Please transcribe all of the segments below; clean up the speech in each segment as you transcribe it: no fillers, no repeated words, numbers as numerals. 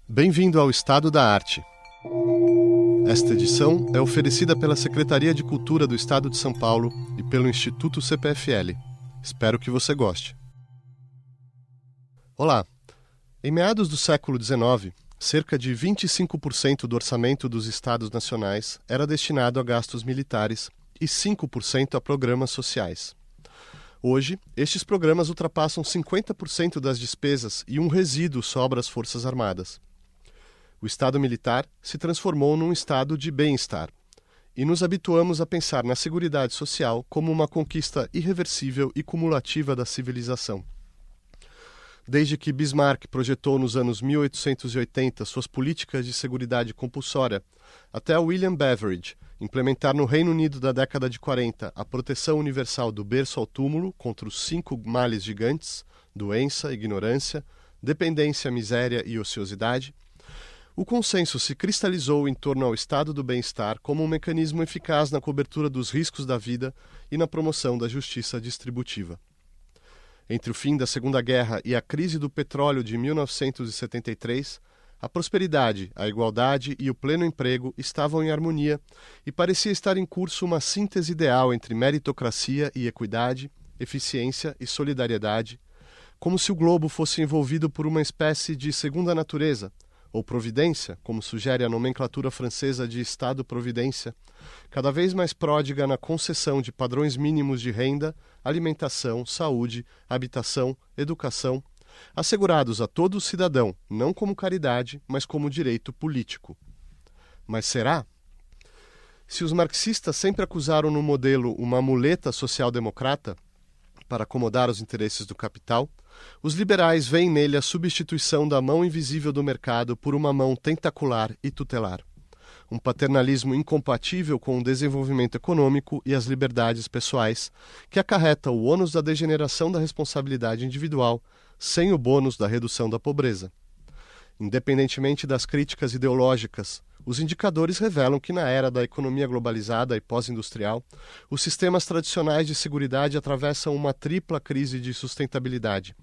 Bem-vindo ao Estado da Arte. Esta edição é oferecida pela Secretaria de Cultura do Estado de São Paulo e pelo Instituto CPFL. Espero que você goste. Olá! Em meados do século XIX, cerca de 25% do orçamento dos Estados nacionais era destinado a gastos militares e 5% a programas sociais. Hoje, estes programas ultrapassam 50% das despesas e um resíduo sobra às Forças Armadas. O Estado militar se transformou num estado de bem-estar, e nos habituamos a pensar na seguridade social como uma conquista irreversível e cumulativa da civilização. Desde que Bismarck projetou nos anos 1880 suas políticas de seguridade compulsória, até William Beveridge implementar no Reino Unido da década de 40 a proteção universal do berço ao túmulo contra os 5 males gigantes, doença, ignorância, dependência, miséria e ociosidade, o consenso se cristalizou em torno ao estado do bem-estar como um mecanismo eficaz na cobertura dos riscos da vida e na promoção da justiça distributiva. Entre o fim da Segunda Guerra e a crise do petróleo de 1973, a prosperidade, a igualdade e o pleno emprego estavam em harmonia e parecia estar em curso uma síntese ideal entre meritocracia e equidade, eficiência e solidariedade, como se o globo fosse envolvido por uma espécie de segunda natureza, ou providência, como sugere a nomenclatura francesa de Estado-providência, cada vez mais pródiga na concessão de padrões mínimos de renda, alimentação, saúde, habitação, educação, assegurados a todo cidadão, não como caridade, mas como direito político. Mas será? Se os marxistas sempre acusaram no modelo uma muleta social-democrata para acomodar os interesses do capital, os liberais veem nele a substituição da mão invisível do mercado por uma mão tentacular e tutelar. Um paternalismo incompatível com o desenvolvimento econômico e as liberdades pessoais, que acarreta o ônus da degeneração da responsabilidade individual, sem o bônus da redução da pobreza. Independentemente das críticas ideológicas, os indicadores revelam que na era da economia globalizada e pós-industrial, os sistemas tradicionais de seguridade atravessam uma tripla crise de sustentabilidade.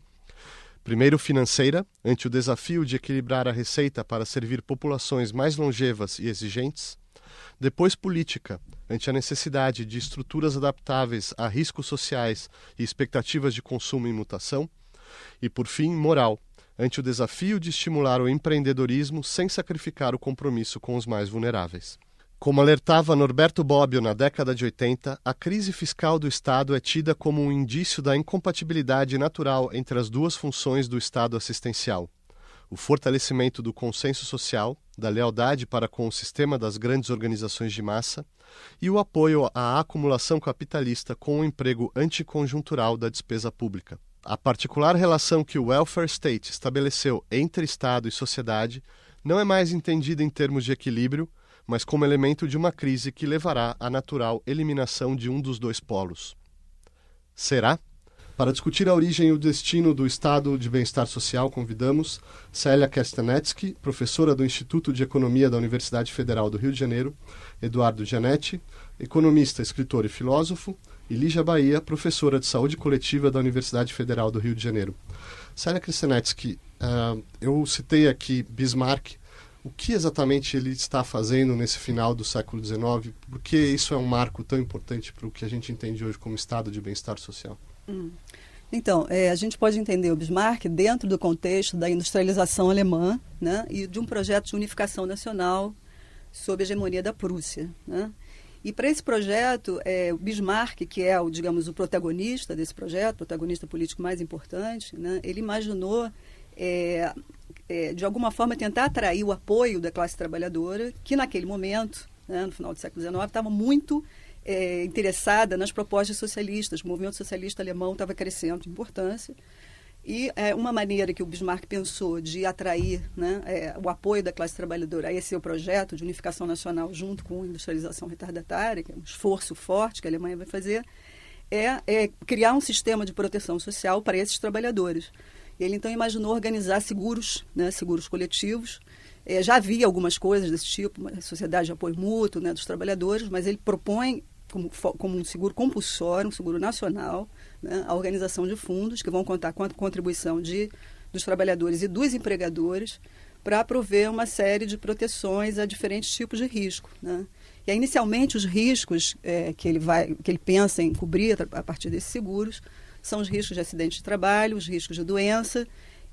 Primeiro financeira, ante o desafio de equilibrar a receita para servir populações mais longevas e exigentes. Depois política, ante a necessidade de estruturas adaptáveis a riscos sociais e expectativas de consumo em mutação. E por fim, moral, ante o desafio de estimular o empreendedorismo sem sacrificar o compromisso com os mais vulneráveis. Como alertava Norberto Bobbio na década de 80, a crise fiscal do Estado é tida como um indício da incompatibilidade natural entre as duas funções do Estado assistencial: o fortalecimento do consenso social, da lealdade para com o sistema das grandes organizações de massa e o apoio à acumulação capitalista com o emprego anticonjuntural da despesa pública. A particular relação que o welfare state estabeleceu entre Estado e sociedade não é mais entendida em termos de equilíbrio, mas como elemento de uma crise que levará à natural eliminação de um dos dois polos. Será? Para discutir a origem e o destino do Estado de Bem-Estar Social, convidamos Célia Kestenetsky, professora do Instituto de Economia da Universidade Federal do Rio de Janeiro, Eduardo Gianetti, economista, escritor e filósofo, e Lígia Bahia, professora de Saúde Coletiva da Universidade Federal do Rio de Janeiro. Célia Kestenetsky, eu citei aqui Bismarck. O que exatamente ele está fazendo nesse final do século XIX? Por que isso é um marco tão importante para o que a gente entende hoje como Estado de Bem-Estar Social? Então, a gente pode entender o Bismarck dentro do contexto da industrialização alemã, né, e de um projeto de unificação nacional sob a hegemonia da Prússia, né? E para esse projeto, o Bismarck, que é, digamos, o protagonista desse projeto, o protagonista político mais importante, né, ele imaginou, de alguma forma, tentar atrair o apoio da classe trabalhadora, que naquele momento, né, no final do século XIX, estava muito interessada nas propostas socialistas. O movimento socialista alemão estava crescendo de importância. E uma maneira que o Bismarck pensou de atrair, né, o apoio da classe trabalhadora a esse seu projeto de unificação nacional junto com a industrialização retardatária, que é um esforço forte que a Alemanha vai fazer, é criar um sistema de proteção social para esses trabalhadores. Ele, então, imaginou organizar seguros, né, seguros coletivos. Já havia algumas coisas desse tipo, uma sociedade de apoio mútuo, né, dos trabalhadores, mas ele propõe como um seguro compulsório, um seguro nacional, né, a organização de fundos que vão contar com a contribuição dos trabalhadores e dos empregadores para prover uma série de proteções a diferentes tipos de risco, né? E aí, inicialmente, os riscos que ele pensa em cobrir a partir desses seguros são os riscos de acidente de trabalho, os riscos de doença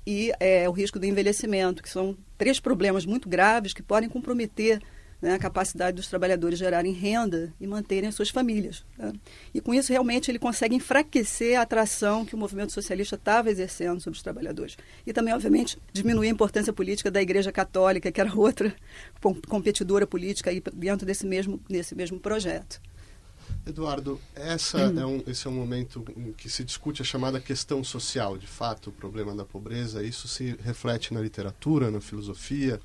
e o risco do envelhecimento, que são 3 problemas muito graves que podem comprometer, né, a capacidade dos trabalhadores gerarem renda e manterem as suas famílias, né? E com isso, realmente, ele consegue enfraquecer a atração que o movimento socialista estava exercendo sobre os trabalhadores. E também, obviamente, diminuir a importância política da Igreja Católica, que era outra competidora política aí dentro desse mesmo projeto. Eduardo, esse é um momento em que se discute a chamada questão social, de fato, o problema da pobreza. Isso se reflete na literatura, na filosofia,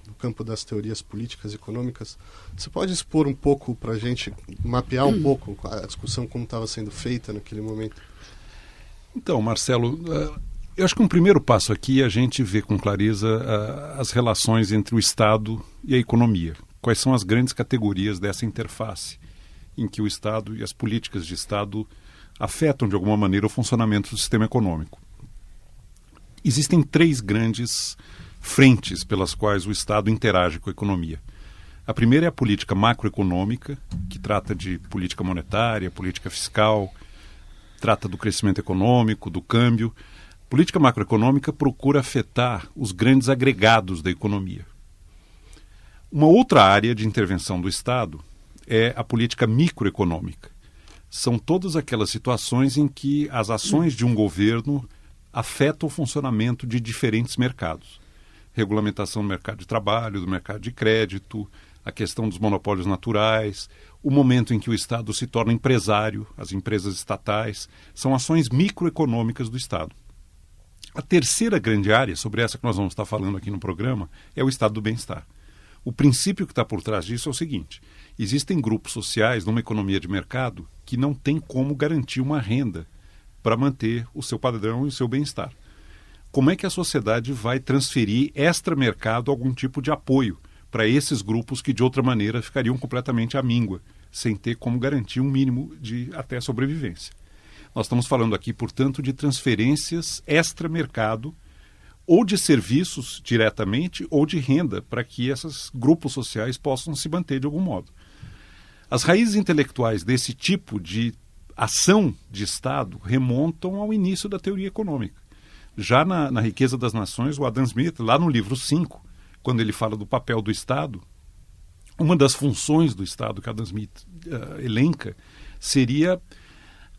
no campo das teorias políticas e econômicas. Você pode expor um pouco para a gente, mapear um pouco a discussão como estava sendo feita naquele momento? Então, Marcelo, eu acho que um primeiro passo aqui é a gente ver com clareza as relações entre o Estado e a economia. Quais são as grandes categorias dessa interface em que o Estado e as políticas de Estado afetam de alguma maneira o funcionamento do sistema econômico. Existem 3 grandes frentes pelas quais o Estado interage com a economia. A primeira é a política macroeconômica, que trata de política monetária, política fiscal, trata do crescimento econômico, do câmbio. Política macroeconômica procura afetar os grandes agregados da economia. Uma outra área de intervenção do Estado é a política microeconômica. São todas aquelas situações em que as ações de um governo afetam o funcionamento de diferentes mercados. Regulamentação do mercado de trabalho, do mercado de crédito, a questão dos monopólios naturais, o momento em que o Estado se torna empresário, as empresas estatais, são ações microeconômicas do Estado. A terceira grande área, sobre essa que nós vamos estar falando aqui no programa, é o estado do bem-estar. O princípio que está por trás disso é o seguinte: existem grupos sociais numa economia de mercado que não têm como garantir uma renda para manter o seu padrão e o seu bem-estar. Como é que a sociedade vai transferir extra-mercado algum tipo de apoio para esses grupos que de outra maneira ficariam completamente à míngua, sem ter como garantir um mínimo de até sobrevivência? Nós estamos falando aqui, portanto, de transferências extra-mercado, ou de serviços diretamente, ou de renda, para que esses grupos sociais possam se manter de algum modo. As raízes intelectuais desse tipo de ação de Estado remontam ao início da teoria econômica. Já na Riqueza das Nações, o Adam Smith, lá no livro 5, quando ele fala do papel do Estado, uma das funções do Estado que Adam Smith elenca seria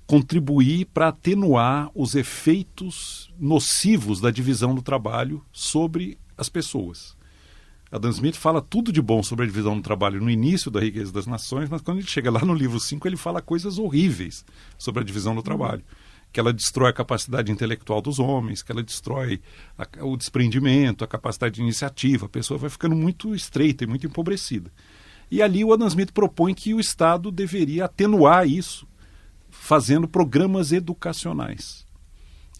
contribuir para atenuar os efeitos nocivos da divisão do trabalho sobre as pessoas. Adam Smith fala tudo de bom sobre a divisão do trabalho no início da Riqueza das Nações, mas quando ele chega lá no livro 5, ele fala coisas horríveis sobre a divisão do trabalho. Que ela destrói a capacidade intelectual dos homens, que ela destrói o desprendimento, a capacidade de iniciativa. A pessoa vai ficando muito estreita e muito empobrecida. E ali o Adam Smith propõe que o Estado deveria atenuar isso, fazendo programas educacionais.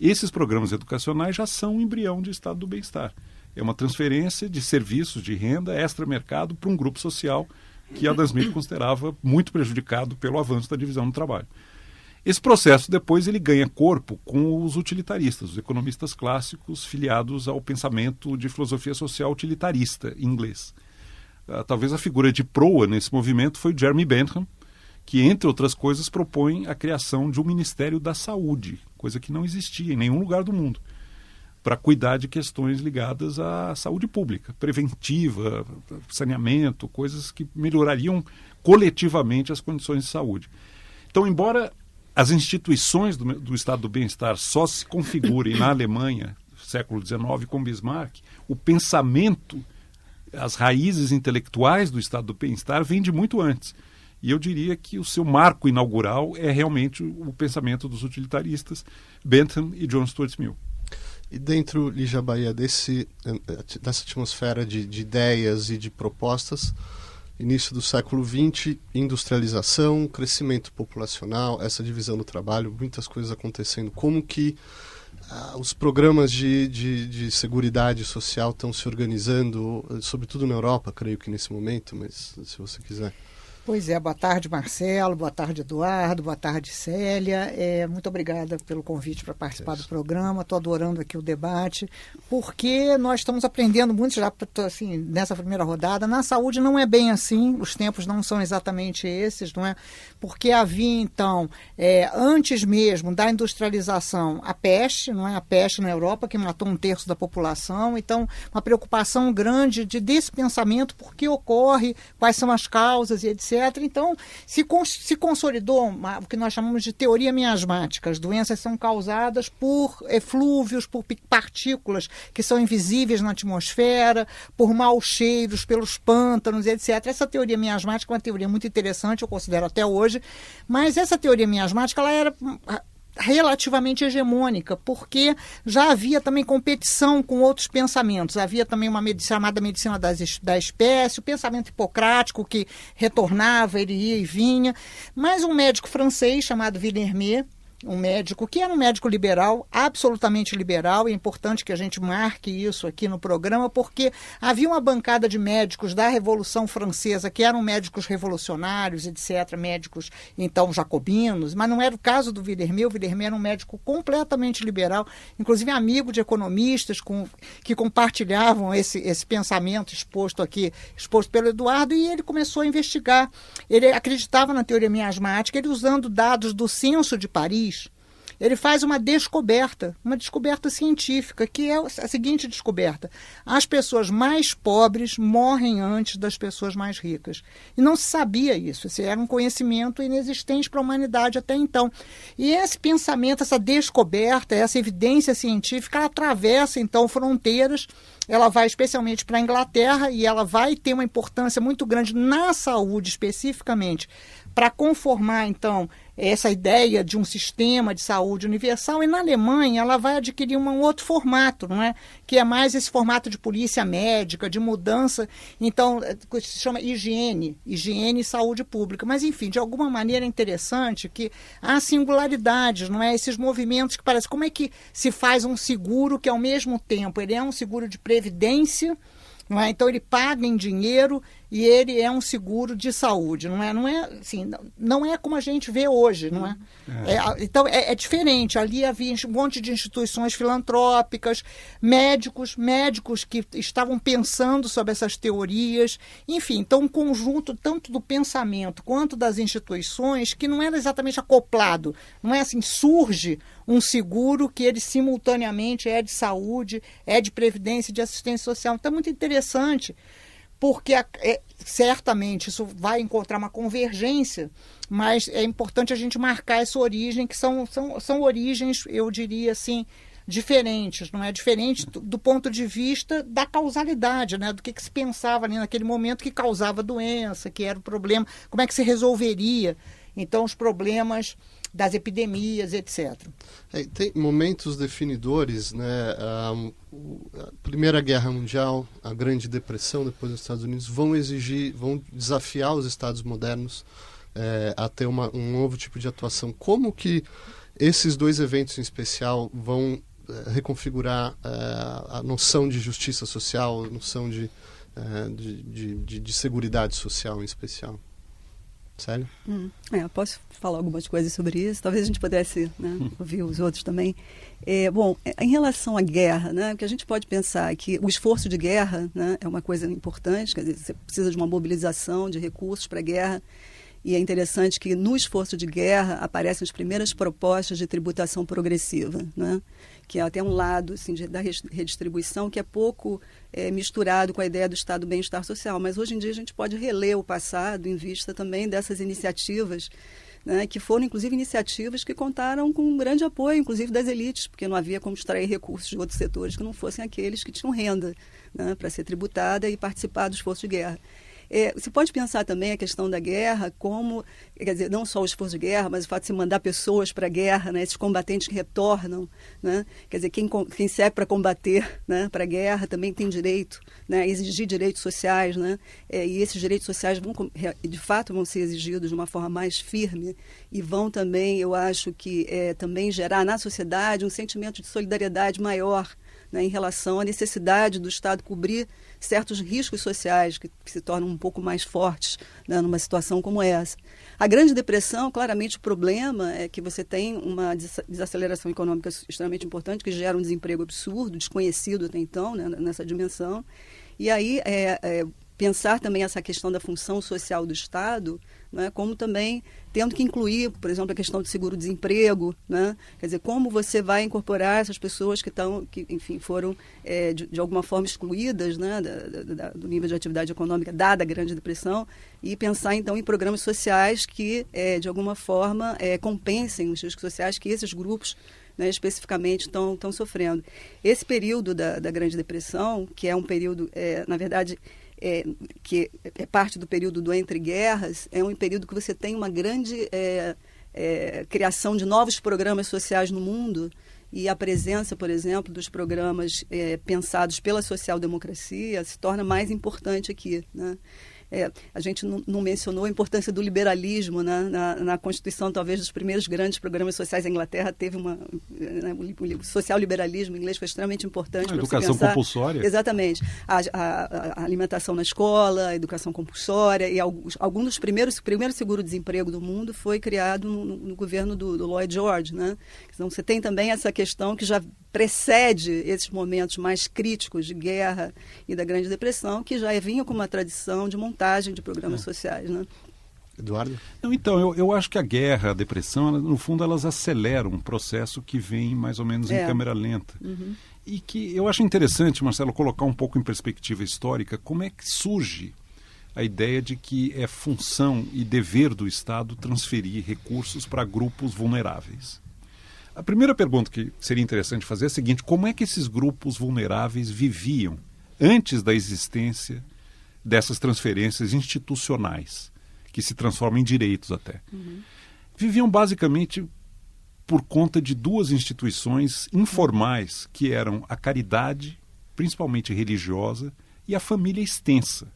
Esses programas educacionais já são um embrião de estado do bem-estar. É uma transferência de serviços, de renda, extra-mercado para um grupo social que Adam Smith considerava muito prejudicado pelo avanço da divisão do trabalho. Esse processo depois ele ganha corpo com os utilitaristas, os economistas clássicos filiados ao pensamento de filosofia social utilitarista em inglês. Talvez a figura de proa nesse movimento foi Jeremy Bentham, que, entre outras coisas, propõe a criação de um Ministério da Saúde, coisa que não existia em nenhum lugar do mundo, para cuidar de questões ligadas à saúde pública, preventiva, saneamento, coisas que melhorariam coletivamente as condições de saúde. Então, embora as instituições do Estado do Bem-Estar só se configurem na Alemanha, século XIX, com Bismarck, o pensamento, as raízes intelectuais do Estado do Bem-Estar vêm de muito antes. E eu diria que o seu marco inaugural é realmente o pensamento dos utilitaristas, Bentham e John Stuart Mill. E dentro, Lígia Bahia, dessa atmosfera de ideias e de propostas, início do século XX, industrialização, crescimento populacional, essa divisão do trabalho, muitas coisas acontecendo. Como que os programas de seguridade social estão se organizando, sobretudo na Europa, creio que nesse momento, mas se você quiser. Pois é, boa tarde, Marcelo, boa tarde, Eduardo, boa tarde, Célia. Muito obrigada pelo convite para participar do programa. Estou adorando aqui o debate, porque nós estamos aprendendo muito já assim, nessa primeira rodada. Na saúde não é bem assim, os tempos não são exatamente esses, não é? Porque havia, então, antes mesmo da industrialização, a peste, não é? A peste na Europa, que matou 1/3 da população. Então, uma preocupação grande desse pensamento, por que ocorre, quais são as causas e etc. Então, se consolidou o que nós chamamos de teoria miasmática. As doenças são causadas por eflúvios, por partículas que são invisíveis na atmosfera, por maus cheiros, pelos pântanos, etc. Essa teoria miasmática é uma teoria muito interessante, eu considero até hoje, mas essa teoria miasmática ela era relativamente hegemônica, porque já havia também competição com outros pensamentos. Havia também uma chamada medicina da espécie, o pensamento hipocrático que retornava, ele ia e vinha. Mas um médico francês chamado Villermé, um médico que era um médico liberal, absolutamente liberal, e é importante que a gente marque isso aqui no programa, porque havia uma bancada de médicos da Revolução Francesa que eram médicos revolucionários, etc., médicos, então, jacobinos, mas não era o caso do Villermé. O Villermé era um médico completamente liberal, inclusive amigo de economistas que compartilhavam esse pensamento exposto pelo Eduardo, e ele começou a investigar. Ele acreditava na teoria miasmática, ele usando dados do Censo de Paris, ele faz uma descoberta científica, que é a seguinte descoberta: as pessoas mais pobres morrem antes das pessoas mais ricas. E não se sabia isso, esse era um conhecimento inexistente para a humanidade até então. E esse pensamento, essa descoberta, essa evidência científica, ela atravessa então fronteiras, ela vai especialmente para a Inglaterra e ela vai ter uma importância muito grande na saúde especificamente, para conformar, então, essa ideia de um sistema de saúde universal. E na Alemanha ela vai adquirir um outro formato, não é? Que é mais esse formato de polícia médica, de mudança, então, que se chama higiene e saúde pública. Mas, enfim, de alguma maneira é interessante que há singularidades, não é? Esses movimentos que parecem... Como é que se faz um seguro que, ao mesmo tempo, ele é um seguro de previdência, não é? Então ele paga em dinheiro e ele é um seguro de saúde, não é assim, não é como a gente vê hoje, não é? Então é diferente. Ali havia um monte de instituições filantrópicas, médicos que estavam pensando sobre essas teorias, enfim, então um conjunto tanto do pensamento quanto das instituições que não era exatamente acoplado, não é assim, surge um seguro que ele simultaneamente é de saúde, é de previdência, de assistência social. Então é muito interessante, porque certamente isso vai encontrar uma convergência, mas é importante a gente marcar essa origem, que são origens, eu diria assim, diferentes, não é? Diferente do ponto de vista da causalidade, né? Do que se pensava ali naquele momento que causava doença, que era o problema, como é que se resolveria, então, os problemas das epidemias, etc. Tem momentos definidores, né? A Primeira Guerra Mundial, a Grande Depressão depois dos Estados Unidos vão desafiar os Estados modernos a ter um novo tipo de atuação. Como que esses dois eventos em especial vão reconfigurar a noção de justiça social, a noção de seguridade social em especial? Sério? Posso falar algumas coisas sobre isso? Talvez a gente pudesse, né, ouvir os outros também. Bom, em relação à guerra, né, o que a gente pode pensar é que o esforço de guerra, né, é uma coisa importante, quer dizer, você precisa de uma mobilização de recursos para a guerra, e é interessante que no esforço de guerra aparecem as primeiras propostas de tributação progressiva, né, que é até um lado assim, da redistribuição que é pouco misturado com a ideia do Estado bem-estar social. Mas hoje em dia a gente pode reler o passado em vista também dessas iniciativas, né, que foram inclusive iniciativas que contaram com um grande apoio, inclusive das elites, porque não havia como extrair recursos de outros setores que não fossem aqueles que tinham renda, né, para ser tributada e participar do esforço de guerra. Você pode pensar também a questão da guerra como, quer dizer, não só o esforço de guerra, mas o fato de se mandar pessoas para a guerra, né, esses combatentes que retornam, né, quer dizer, quem serve para combater, né, para a guerra também tem direito, né, a exigir direitos sociais, né, e esses direitos sociais de fato vão ser exigidos de uma forma mais firme e vão também, eu acho que também gerar na sociedade um sentimento de solidariedade maior, né, em relação à necessidade do Estado cobrir certos riscos sociais que se tornam um pouco mais fortes, né, numa situação como essa. A Grande Depressão, claramente o problema é que você tem uma desaceleração econômica extremamente importante, que gera um desemprego absurdo, desconhecido até então, né, nessa dimensão. E aí pensar também essa questão da função social do Estado, né, como também tendo que incluir, por exemplo, a questão do seguro-desemprego, né, quer dizer, como você vai incorporar essas pessoas que enfim, foram de alguma forma excluídas, né, do nível de atividade econômica dada a Grande Depressão, e pensar então em programas sociais que de alguma forma compensem os riscos sociais que esses grupos, né, especificamente estão sofrendo. Esse período da Grande Depressão, que é um período, na verdade, que é parte do período do entre-guerras, é um período que você tem uma grande criação de novos programas sociais no mundo, e a presença, por exemplo, dos programas pensados pela social-democracia se torna mais importante aqui, né? A gente não mencionou a importância do liberalismo, né? Na Constituição, talvez, dos primeiros grandes programas sociais da Inglaterra, teve o social-liberalismo em inglês foi extremamente importante. A educação compulsória. Exatamente. A alimentação na escola, a educação compulsória, e algum dos primeiros seguro-desemprego do mundo foi criado no governo do Lloyd George, né? Então, você tem também essa questão que já precede esses momentos mais críticos de guerra e da Grande Depressão, que já vinha com uma tradição de montagem de programas sociais, né? Eduardo? Não, então, eu acho que a guerra, a depressão, no fundo, elas aceleram um processo que vem mais ou menos em câmera lenta. Uhum. E que eu acho interessante, Marcelo, colocar um pouco em perspectiva histórica como é que surge a ideia de que é função e dever do Estado transferir recursos para grupos vulneráveis. A primeira pergunta que seria interessante fazer é a seguinte: como é que esses grupos vulneráveis viviam antes da existência dessas transferências institucionais, que se transformam em direitos até? Uhum. Viviam basicamente por conta de duas instituições informais, que eram a caridade, principalmente religiosa, e a família extensa.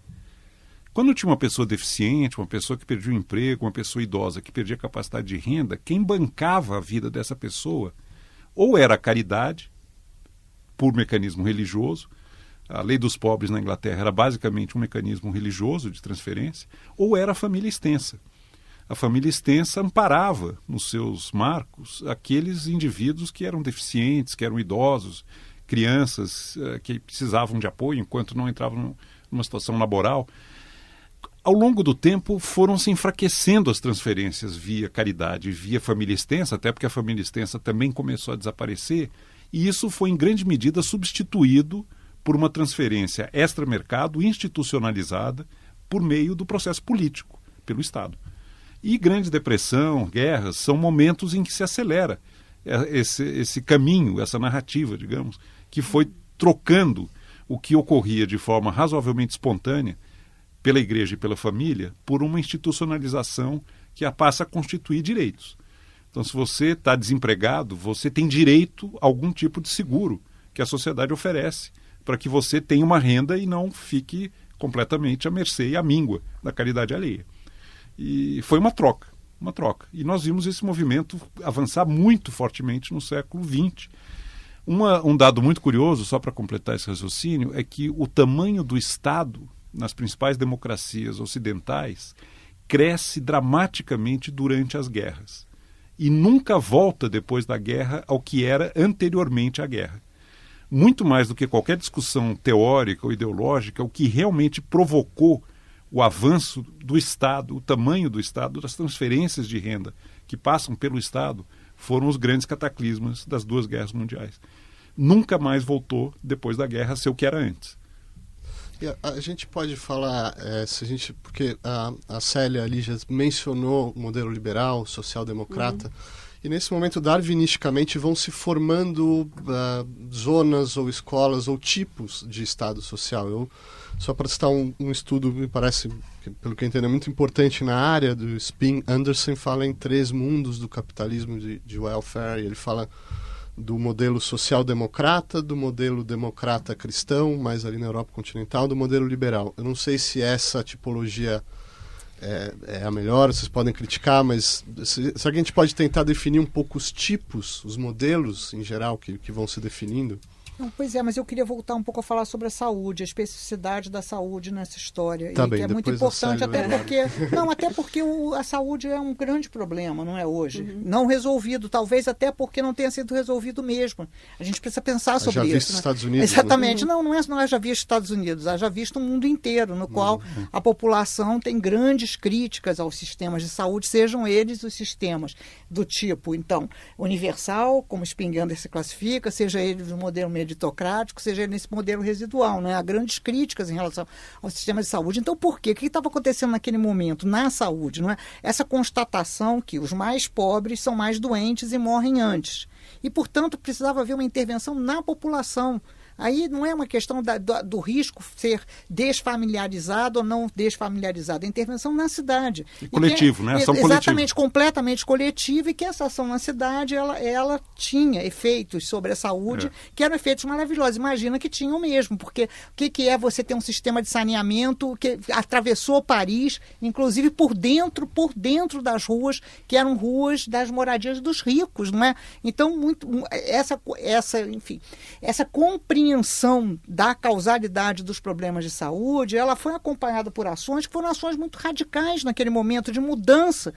Quando tinha uma pessoa deficiente, uma pessoa que perdia o emprego, uma pessoa idosa que perdia a capacidade de renda, quem bancava a vida dessa pessoa ou era a caridade, por mecanismo religioso, a lei dos pobres na Inglaterra era basicamente um mecanismo religioso de transferência, ou era a família extensa. A família extensa amparava nos seus marcos aqueles indivíduos que eram deficientes, que eram idosos, crianças que precisavam de apoio enquanto não entravam numa situação laboral. Ao longo do tempo foram se enfraquecendo as transferências via caridade, via família extensa, até porque a família extensa também começou a desaparecer, e isso foi em grande medida substituído por uma transferência extramercado institucionalizada por meio do processo político, pelo Estado. E Grande Depressão, guerras, são momentos em que se acelera esse caminho, essa narrativa, digamos, que foi trocando o que ocorria de forma razoavelmente espontânea pela igreja e pela família, por uma institucionalização que a passa a constituir direitos. Então, se você está desempregado, você tem direito a algum tipo de seguro que a sociedade oferece para que você tenha uma renda e não fique completamente à mercê e à míngua da caridade alheia. E foi uma troca. E nós vimos esse movimento avançar muito fortemente no século XX. Um dado muito curioso, só para completar esse raciocínio, é que o tamanho do Estado nas principais democracias ocidentais cresce dramaticamente durante as guerras e nunca volta depois da guerra ao que era anteriormente à guerra. Muito mais do que qualquer discussão teórica ou ideológica, o que realmente provocou o avanço do Estado, o tamanho do Estado, das transferências de renda que passam pelo Estado, foram os grandes cataclismas das duas guerras mundiais. Nunca mais voltou, depois da guerra, a ser o que era antes. A gente pode falar, porque a Célia ali já mencionou o modelo liberal, social-democrata, e nesse momento, darwinisticamente, vão se formando zonas ou escolas ou tipos de Estado social. Só para citar um estudo, me parece, pelo que eu entendo, é muito importante na área do Spin, Anderson fala em 3 mundos do capitalismo de welfare, e ele fala do modelo social-democrata, do modelo democrata-cristão, mais ali na Europa continental, do modelo liberal. Eu não sei se essa tipologia é a melhor, vocês podem criticar, mas será que a gente pode tentar definir um pouco os tipos, os modelos em geral que vão se definindo? Não, pois é, mas eu queria voltar um pouco a falar sobre a saúde, a especificidade da saúde nessa história. Tá e bem, que é muito importante, até porque a saúde é um grande problema, não é hoje? Não resolvido, talvez até porque não tenha sido resolvido mesmo. A gente precisa pensar sobre isso. Já visto Estados Unidos. Exatamente. Não é já visto Estados Unidos, já visto o mundo inteiro, no qual a população tem grandes críticas aos sistemas de saúde, sejam eles os sistemas do tipo, então, universal, como Spengler se classifica, seja ele do modelo meritocrático, seja ele nesse modelo residual, né? Há grandes críticas em relação ao sistema de saúde. Então, por quê? O que estava acontecendo naquele momento na saúde? Não é? Essa constatação que os mais pobres são mais doentes e morrem antes. E, portanto, precisava haver uma intervenção na população. Aí não é uma questão do risco ser desfamiliarizado ou não desfamiliarizado. É intervenção na cidade. Coletivo, né? Ação coletiva. Exatamente, completamente coletiva, e que essa ação na cidade, ela tinha efeitos sobre a saúde, que eram efeitos maravilhosos. Imagina que tinham mesmo, porque o que é você ter um sistema de saneamento que atravessou Paris, inclusive por dentro das ruas, que eram ruas das moradias dos ricos, não é? Então, essa compreensão da causalidade dos problemas de saúde, ela foi acompanhada por ações que foram ações muito radicais naquele momento de mudança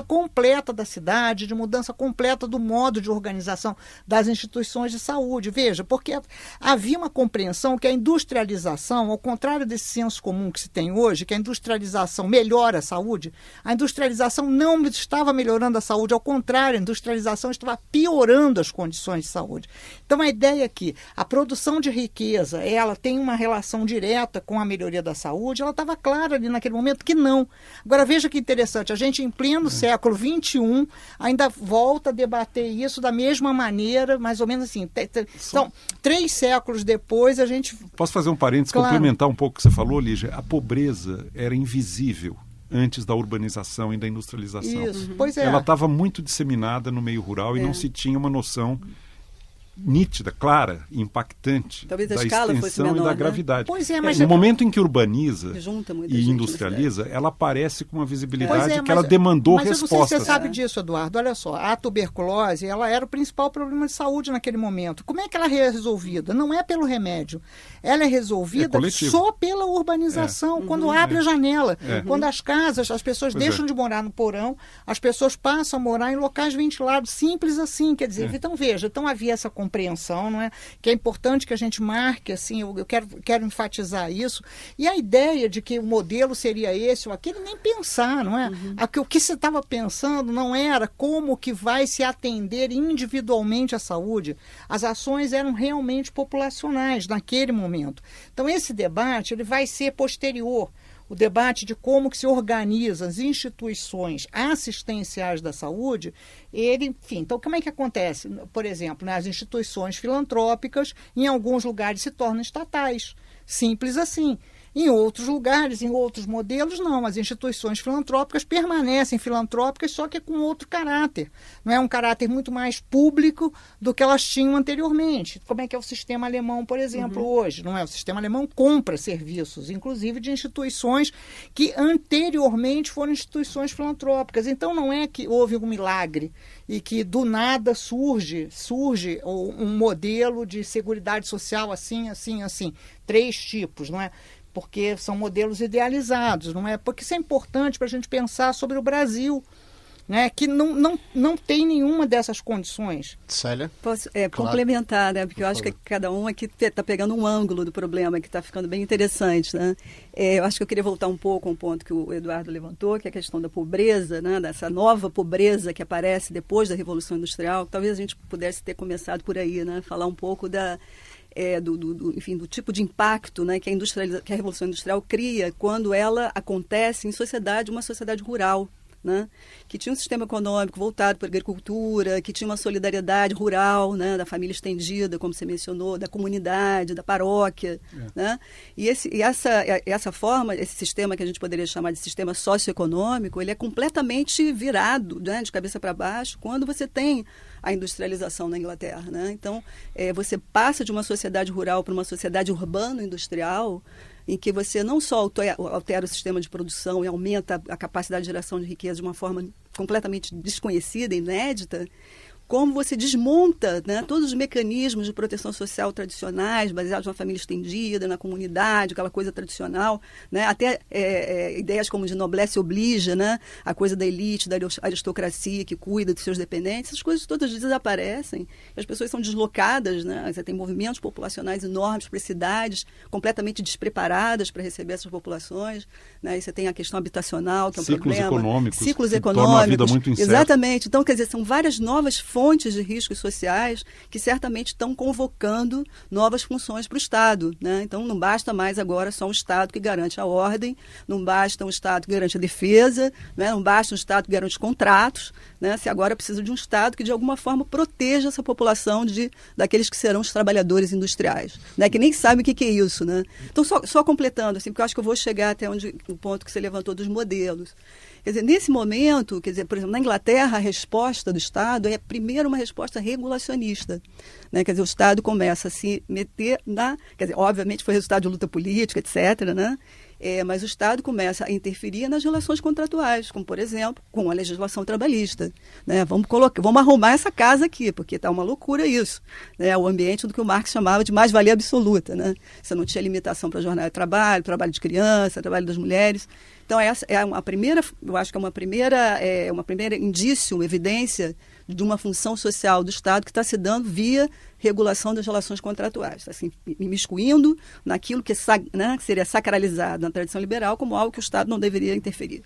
completa da cidade, de mudança completa do modo de organização das instituições de saúde. Veja, porque havia uma compreensão que a industrialização, ao contrário desse senso comum que se tem hoje, que a industrialização melhora a saúde, a industrialização não estava melhorando a saúde, ao contrário, a industrialização estava piorando as condições de saúde. Então, a ideia é que a produção de riqueza, ela tem uma relação direta com a melhoria da saúde, ela estava clara ali naquele momento que não. Agora, veja que interessante, a gente em pleno século XXI ainda volta a debater isso da mesma maneira, mais ou menos assim. Então, 3 séculos depois, a gente... Posso fazer um parênteses, claro, complementar um pouco o que você falou, Lígia? A pobreza era invisível antes da urbanização e da industrialização. Isso, pois é. Ela estava muito disseminada no meio rural e não se tinha uma noção nítida, clara, impactante da extensão e da gravidade. Pois é, mas no momento em que urbaniza e industrializa, ela aparece com uma visibilidade que ela demandou respostas. Mas eu não sei se você sabe disso, Eduardo. Olha só, a tuberculose, ela era o principal problema de saúde naquele momento. Como é que ela é resolvida? Não é pelo remédio. Ela é resolvida só pela urbanização, quando abre a janela. Quando as casas, as pessoas deixam de morar no porão, as pessoas passam a morar em locais ventilados, simples assim. Quer dizer, então veja, então havia essa compreensão, não é? Que é importante que a gente marque, assim, eu quero enfatizar isso. E a ideia de que o modelo seria esse ou aquele, nem pensar, não é? O que se estava pensando não era como que vai se atender individualmente à saúde. As ações eram realmente populacionais naquele momento. Então, esse debate ele vai ser posterior. O debate de como que se organizam as instituições assistenciais da saúde, então como é que acontece? Por exemplo, as instituições filantrópicas, em alguns lugares se tornam estatais. Simples assim. Em outros lugares, em outros modelos, não. As instituições filantrópicas permanecem filantrópicas, só que com outro caráter. Não é um caráter muito mais público do que elas tinham anteriormente. Como é que é o sistema alemão, por exemplo, hoje? Não é? O sistema alemão compra serviços, inclusive de instituições que anteriormente foram instituições filantrópicas. Então, não é que houve um milagre e que do nada surge um modelo de seguridade social assim. 3 tipos, não é? Porque são modelos idealizados, não é? Porque isso é importante para a gente pensar sobre o Brasil, né? Que não tem nenhuma dessas condições. Célia? Posso complementar, né? Porque eu acho que cada um aqui está pegando um ângulo do problema que está ficando bem interessante, né? Eu acho que eu queria voltar um pouco a um ponto que o Eduardo levantou, que é a questão da pobreza, né? Dessa nova pobreza que aparece depois da Revolução Industrial. Talvez a gente pudesse ter começado por aí, né? Falar um pouco do tipo de impacto, né, que a Revolução Industrial cria quando ela acontece em uma sociedade rural, né, que tinha um sistema econômico voltado para a agricultura, que tinha uma solidariedade rural, né, da família estendida, como você mencionou, da comunidade, da paróquia. Né? E essa forma, esse sistema que a gente poderia chamar de sistema socioeconômico, ele é completamente virado, né, de cabeça para baixo quando você tem a industrialização na Inglaterra. Né? Então, você passa de uma sociedade rural para uma sociedade urbano-industrial, em que você não só altera o sistema de produção e aumenta a capacidade de geração de riqueza de uma forma completamente desconhecida, inédita, como você desmonta, né, todos os mecanismos de proteção social tradicionais, baseados na família estendida, na comunidade, aquela coisa tradicional, né, até ideias como de noblesse obliga, né, a coisa da elite, da aristocracia que cuida dos seus dependentes, essas coisas todas desaparecem, as pessoas são deslocadas, né, você tem movimentos populacionais enormes para cidades completamente despreparadas para receber essas populações, né, e você tem a questão habitacional, que é um problema. Ciclos econômicos, a vida muito incerta. Exatamente. Então, quer dizer, são várias novas fontes de riscos sociais que certamente estão convocando novas funções para o Estado, né? Então, não basta mais agora só um Estado que garante a ordem, não basta um Estado que garante a defesa, né? Não basta um Estado que garante contratos, né? Se agora precisa de um Estado que, de alguma forma, proteja essa população daqueles que serão os trabalhadores industriais, né? Que nem sabem o que é isso, né? Então, só completando, assim, porque eu acho que eu vou chegar até o ponto que você levantou dos modelos. Quer dizer, nesse momento, quer dizer, por exemplo, na Inglaterra, a resposta do Estado é primeiro uma resposta regulacionista, né? Quer dizer, o Estado começa a se meter quer dizer, obviamente foi resultado de luta política, etc., né? Mas o Estado começa a interferir nas relações contratuais, como, por exemplo, com a legislação trabalhista, né? Vamos arrumar essa casa aqui, porque está uma loucura isso, né? O ambiente do que o Marx chamava de mais-valia absoluta, né? Você não tinha limitação para jornada de trabalho, trabalho de criança, trabalho das mulheres. Então, essa é uma primeira, eu acho que é uma primeira indício, uma evidência de uma função social do Estado que está se dando via regulação das relações contratuais, está assim, imiscuindo naquilo que seria sacralizado na tradição liberal como algo que o Estado não deveria interferir.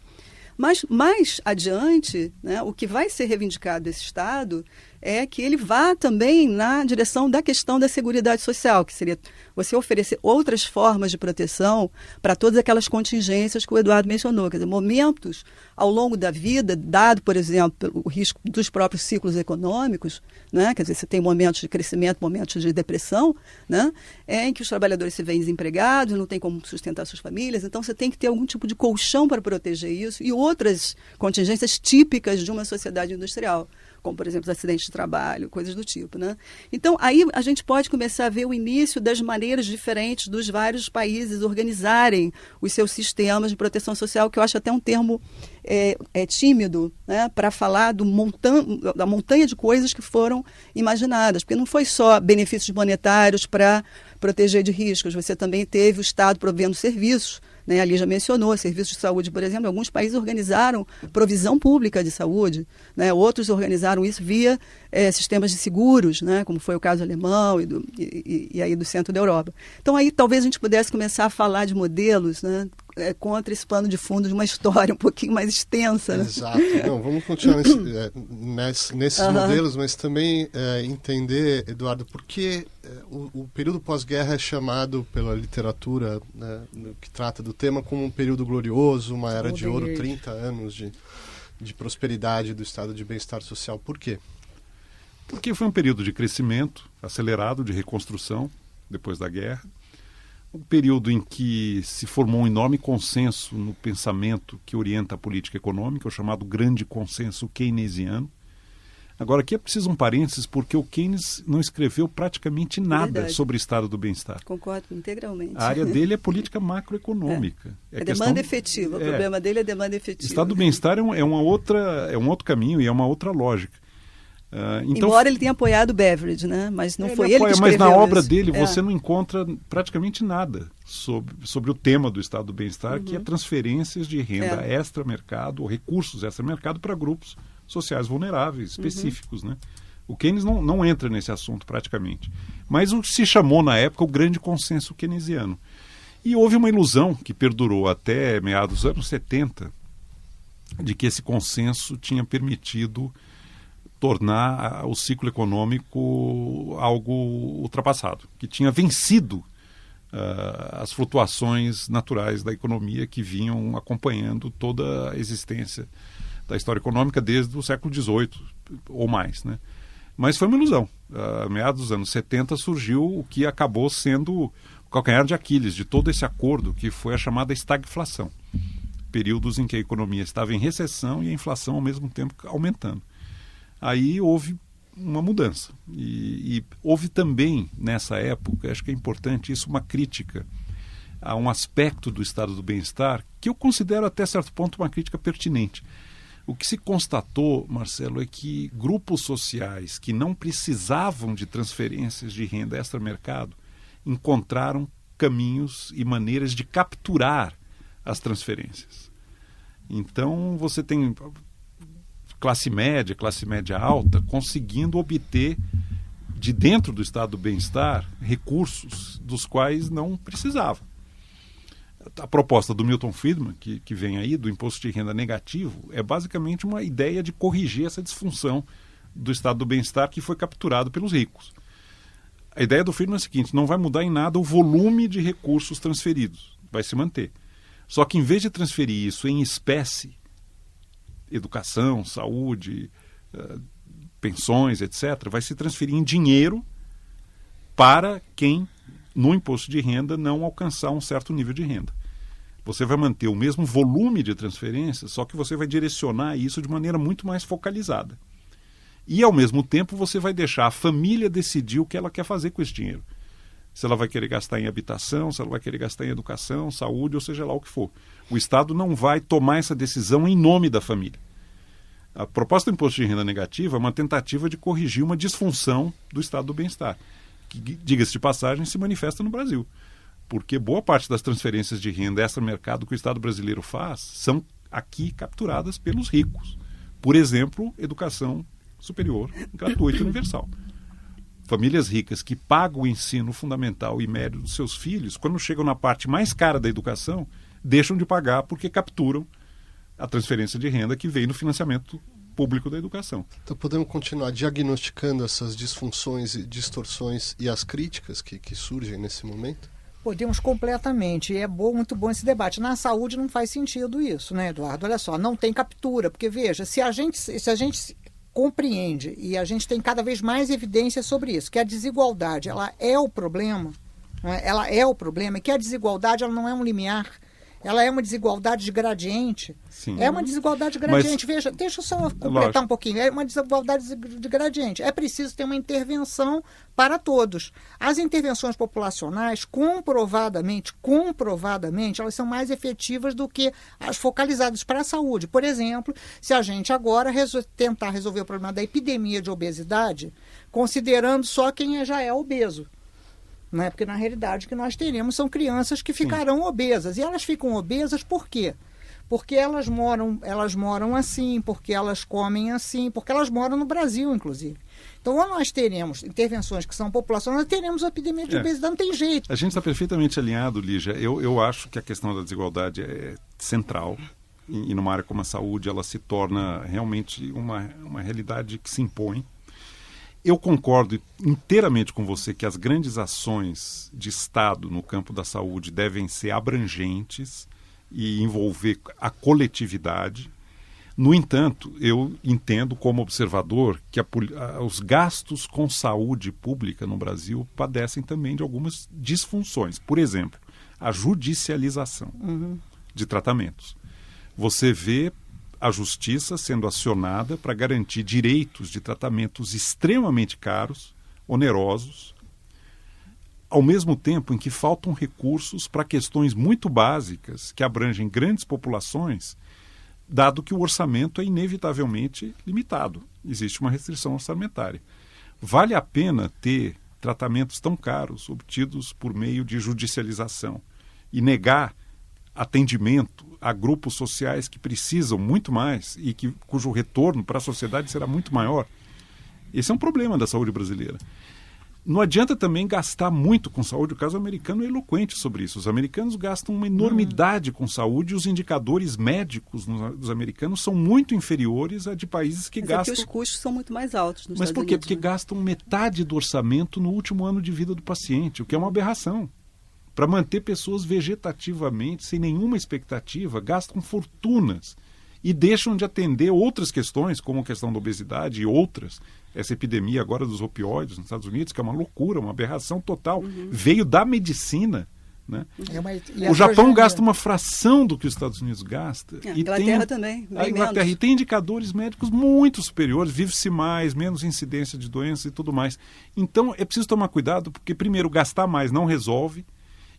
Mas, mais adiante, né, o que vai ser reivindicado desse Estado é que ele vá também na direção da questão da seguridade social, que seria você oferecer outras formas de proteção para todas aquelas contingências que o Eduardo mencionou, quer dizer, momentos ao longo da vida, dado, por exemplo, o risco dos próprios ciclos econômicos, né, quer dizer, você tem momentos de crescimento, momentos de depressão, né, em que os trabalhadores se veem desempregados, não tem como sustentar suas famílias, então você tem que ter algum tipo de colchão para proteger isso e outras contingências típicas de uma sociedade industrial, como, por exemplo, os acidentes de trabalho, coisas do tipo, né? Então, aí a gente pode começar a ver o início das maneiras diferentes dos vários países organizarem os seus sistemas de proteção social, que eu acho até um termo tímido, né, para falar da montanha de coisas que foram imaginadas, porque não foi só benefícios monetários para proteger de riscos, você também teve o Estado provendo serviços, né? Ali já mencionou, serviços de saúde, por exemplo, alguns países organizaram provisão pública de saúde, né? Outros organizaram isso via sistemas de seguros, né? Como foi o caso alemão e aí do centro da Europa. Então aí talvez a gente pudesse começar a falar de modelos, né? Contra esse pano de fundo de uma história um pouquinho mais extensa. Né? Exato. Não, vamos continuar nesses modelos, mas também entender, Eduardo, por que o período pós-guerra é chamado pela literatura, né, que trata do tema, como um período glorioso, uma era de ouro, 30 anos de prosperidade do estado de bem-estar social. Por quê? Porque foi um período de crescimento acelerado, de reconstrução, depois da guerra. Um período em que se formou um enorme consenso no pensamento que orienta a política econômica, o chamado grande consenso keynesiano. Agora, aqui é preciso um parênteses, porque o Keynes não escreveu praticamente nada sobre o estado do bem-estar. Concordo integralmente. A área dele é política macroeconômica. Demanda efetiva. O problema dele é demanda efetiva. O estado do bem-estar é um outro caminho e é uma outra lógica. Então, embora ele tenha apoiado o Beveridge, né? Mas não foi ele que escreveu. Mas na obra dele você não encontra praticamente nada sobre o tema do estado do bem-estar, que é transferências de renda extra-mercado, ou recursos extra-mercado para grupos sociais vulneráveis, específicos, né? O Keynes não entra nesse assunto praticamente. Mas o que se chamou na época o grande consenso keynesiano. E houve uma ilusão que perdurou até meados dos anos 70, de que esse consenso tinha permitido tornar o ciclo econômico algo ultrapassado, que tinha vencido as flutuações naturais da economia que vinham acompanhando toda a existência da história econômica desde o século XVIII ou mais, né? Mas foi uma ilusão. A meados dos anos 70 surgiu o que acabou sendo o calcanhar de Aquiles de todo esse acordo, que foi a chamada estagflação. Períodos em que a economia estava em recessão e a inflação ao mesmo tempo aumentando. Aí houve uma mudança. E houve também, nessa época, acho que é importante isso, uma crítica a um aspecto do estado do bem-estar que eu considero até certo ponto uma crítica pertinente. O que se constatou, Marcelo, é que grupos sociais que não precisavam de transferências de renda extramercado encontraram caminhos e maneiras de capturar as transferências. Então, você tem classe média alta, conseguindo obter de dentro do estado do bem-estar recursos dos quais não precisava. A proposta do Milton Friedman, que vem aí, do imposto de renda negativo, é basicamente uma ideia de corrigir essa disfunção do estado do bem-estar que foi capturado pelos ricos. A ideia do Friedman é a seguinte: não vai mudar em nada o volume de recursos transferidos, vai se manter. Só que em vez de transferir isso em espécie, educação, saúde, pensões, etc., vai se transferir em dinheiro para quem, no imposto de renda, não alcançar um certo nível de renda. Você vai manter o mesmo volume de transferências, só que você vai direcionar isso de maneira muito mais focalizada. E, ao mesmo tempo, você vai deixar a família decidir o que ela quer fazer com esse dinheiro. Se ela vai querer gastar em habitação, se ela vai querer gastar em educação, saúde, ou seja lá o que for. O Estado não vai tomar essa decisão em nome da família. A proposta do imposto de renda negativa é uma tentativa de corrigir uma disfunção do estado do bem-estar, que, diga-se de passagem, se manifesta no Brasil. Porque boa parte das transferências de renda extra-mercado que o Estado brasileiro faz são aqui capturadas pelos ricos. Por exemplo, educação superior, gratuita e universal. Famílias ricas que pagam o ensino fundamental e médio dos seus filhos, quando chegam na parte mais cara da educação, deixam de pagar porque capturam a transferência de renda que vem no financiamento público da educação. Então podemos continuar diagnosticando essas disfunções e distorções e as críticas que surgem nesse momento? Podemos completamente. E é muito bom esse debate. Na saúde não faz sentido isso, né, Eduardo? Olha só, não tem captura. Porque, veja, se a gente compreende e a gente tem cada vez mais evidência sobre isso, que a desigualdade ela é o problema, né? Ela é o problema, e que a desigualdade ela não é um limiar, ela é uma desigualdade de gradiente. Sim. É uma desigualdade de gradiente. Mas, veja, deixa eu só completar um pouquinho. É uma desigualdade de gradiente. É preciso ter uma intervenção para todos. As intervenções populacionais, comprovadamente, elas são mais efetivas do que as focalizadas para a saúde. Por exemplo, se a gente agora tentar resolver o problema da epidemia de obesidade, considerando só quem já é obeso. Né? Porque, na realidade, o que nós teremos são crianças que ficarão obesas. E elas ficam obesas por quê? Porque elas moram assim, porque elas comem assim, porque elas moram no Brasil, inclusive. Então, ou nós teremos intervenções que são populacionais, nós teremos a epidemia de obesidade, não tem jeito. A gente está perfeitamente alinhado, Lígia. Eu acho que a questão da desigualdade é central. E numa área como a saúde, ela se torna realmente uma realidade que se impõe. Eu concordo inteiramente com você que as grandes ações de Estado no campo da saúde devem ser abrangentes e envolver a coletividade. No entanto, eu entendo como observador que os gastos com saúde pública no Brasil padecem também de algumas disfunções. Por exemplo, a judicialização de tratamentos. Você vê a justiça sendo acionada para garantir direitos de tratamentos extremamente caros, onerosos, ao mesmo tempo em que faltam recursos para questões muito básicas que abrangem grandes populações, dado que o orçamento é inevitavelmente limitado. Existe uma restrição orçamentária. Vale a pena ter tratamentos tão caros obtidos por meio de judicialização e negar atendimento a grupos sociais que precisam muito mais e cujo retorno para a sociedade será muito maior? Esse é um problema da saúde brasileira. Não adianta também gastar muito com saúde. O caso americano é eloquente sobre isso. Os americanos gastam uma enormidade com saúde e os indicadores médicos dos americanos são muito inferiores a de países que gastam... Mas os custos são muito mais altos nos Mas Estados por quê? Unidos, Porque gastam metade do orçamento no último ano de vida do paciente, o que é uma aberração. Para manter pessoas vegetativamente, sem nenhuma expectativa, gastam fortunas e deixam de atender outras questões, como a questão da obesidade e outras. Essa epidemia agora dos opioides nos Estados Unidos, que é uma loucura, uma aberração total. Veio da medicina. Né? O Japão gasta uma fração do que os Estados Unidos gasta. A Inglaterra também. A Inglaterra e tem indicadores médicos muito superiores, vive-se mais, menos incidência de doenças e tudo mais. Então é preciso tomar cuidado, porque primeiro gastar mais não resolve,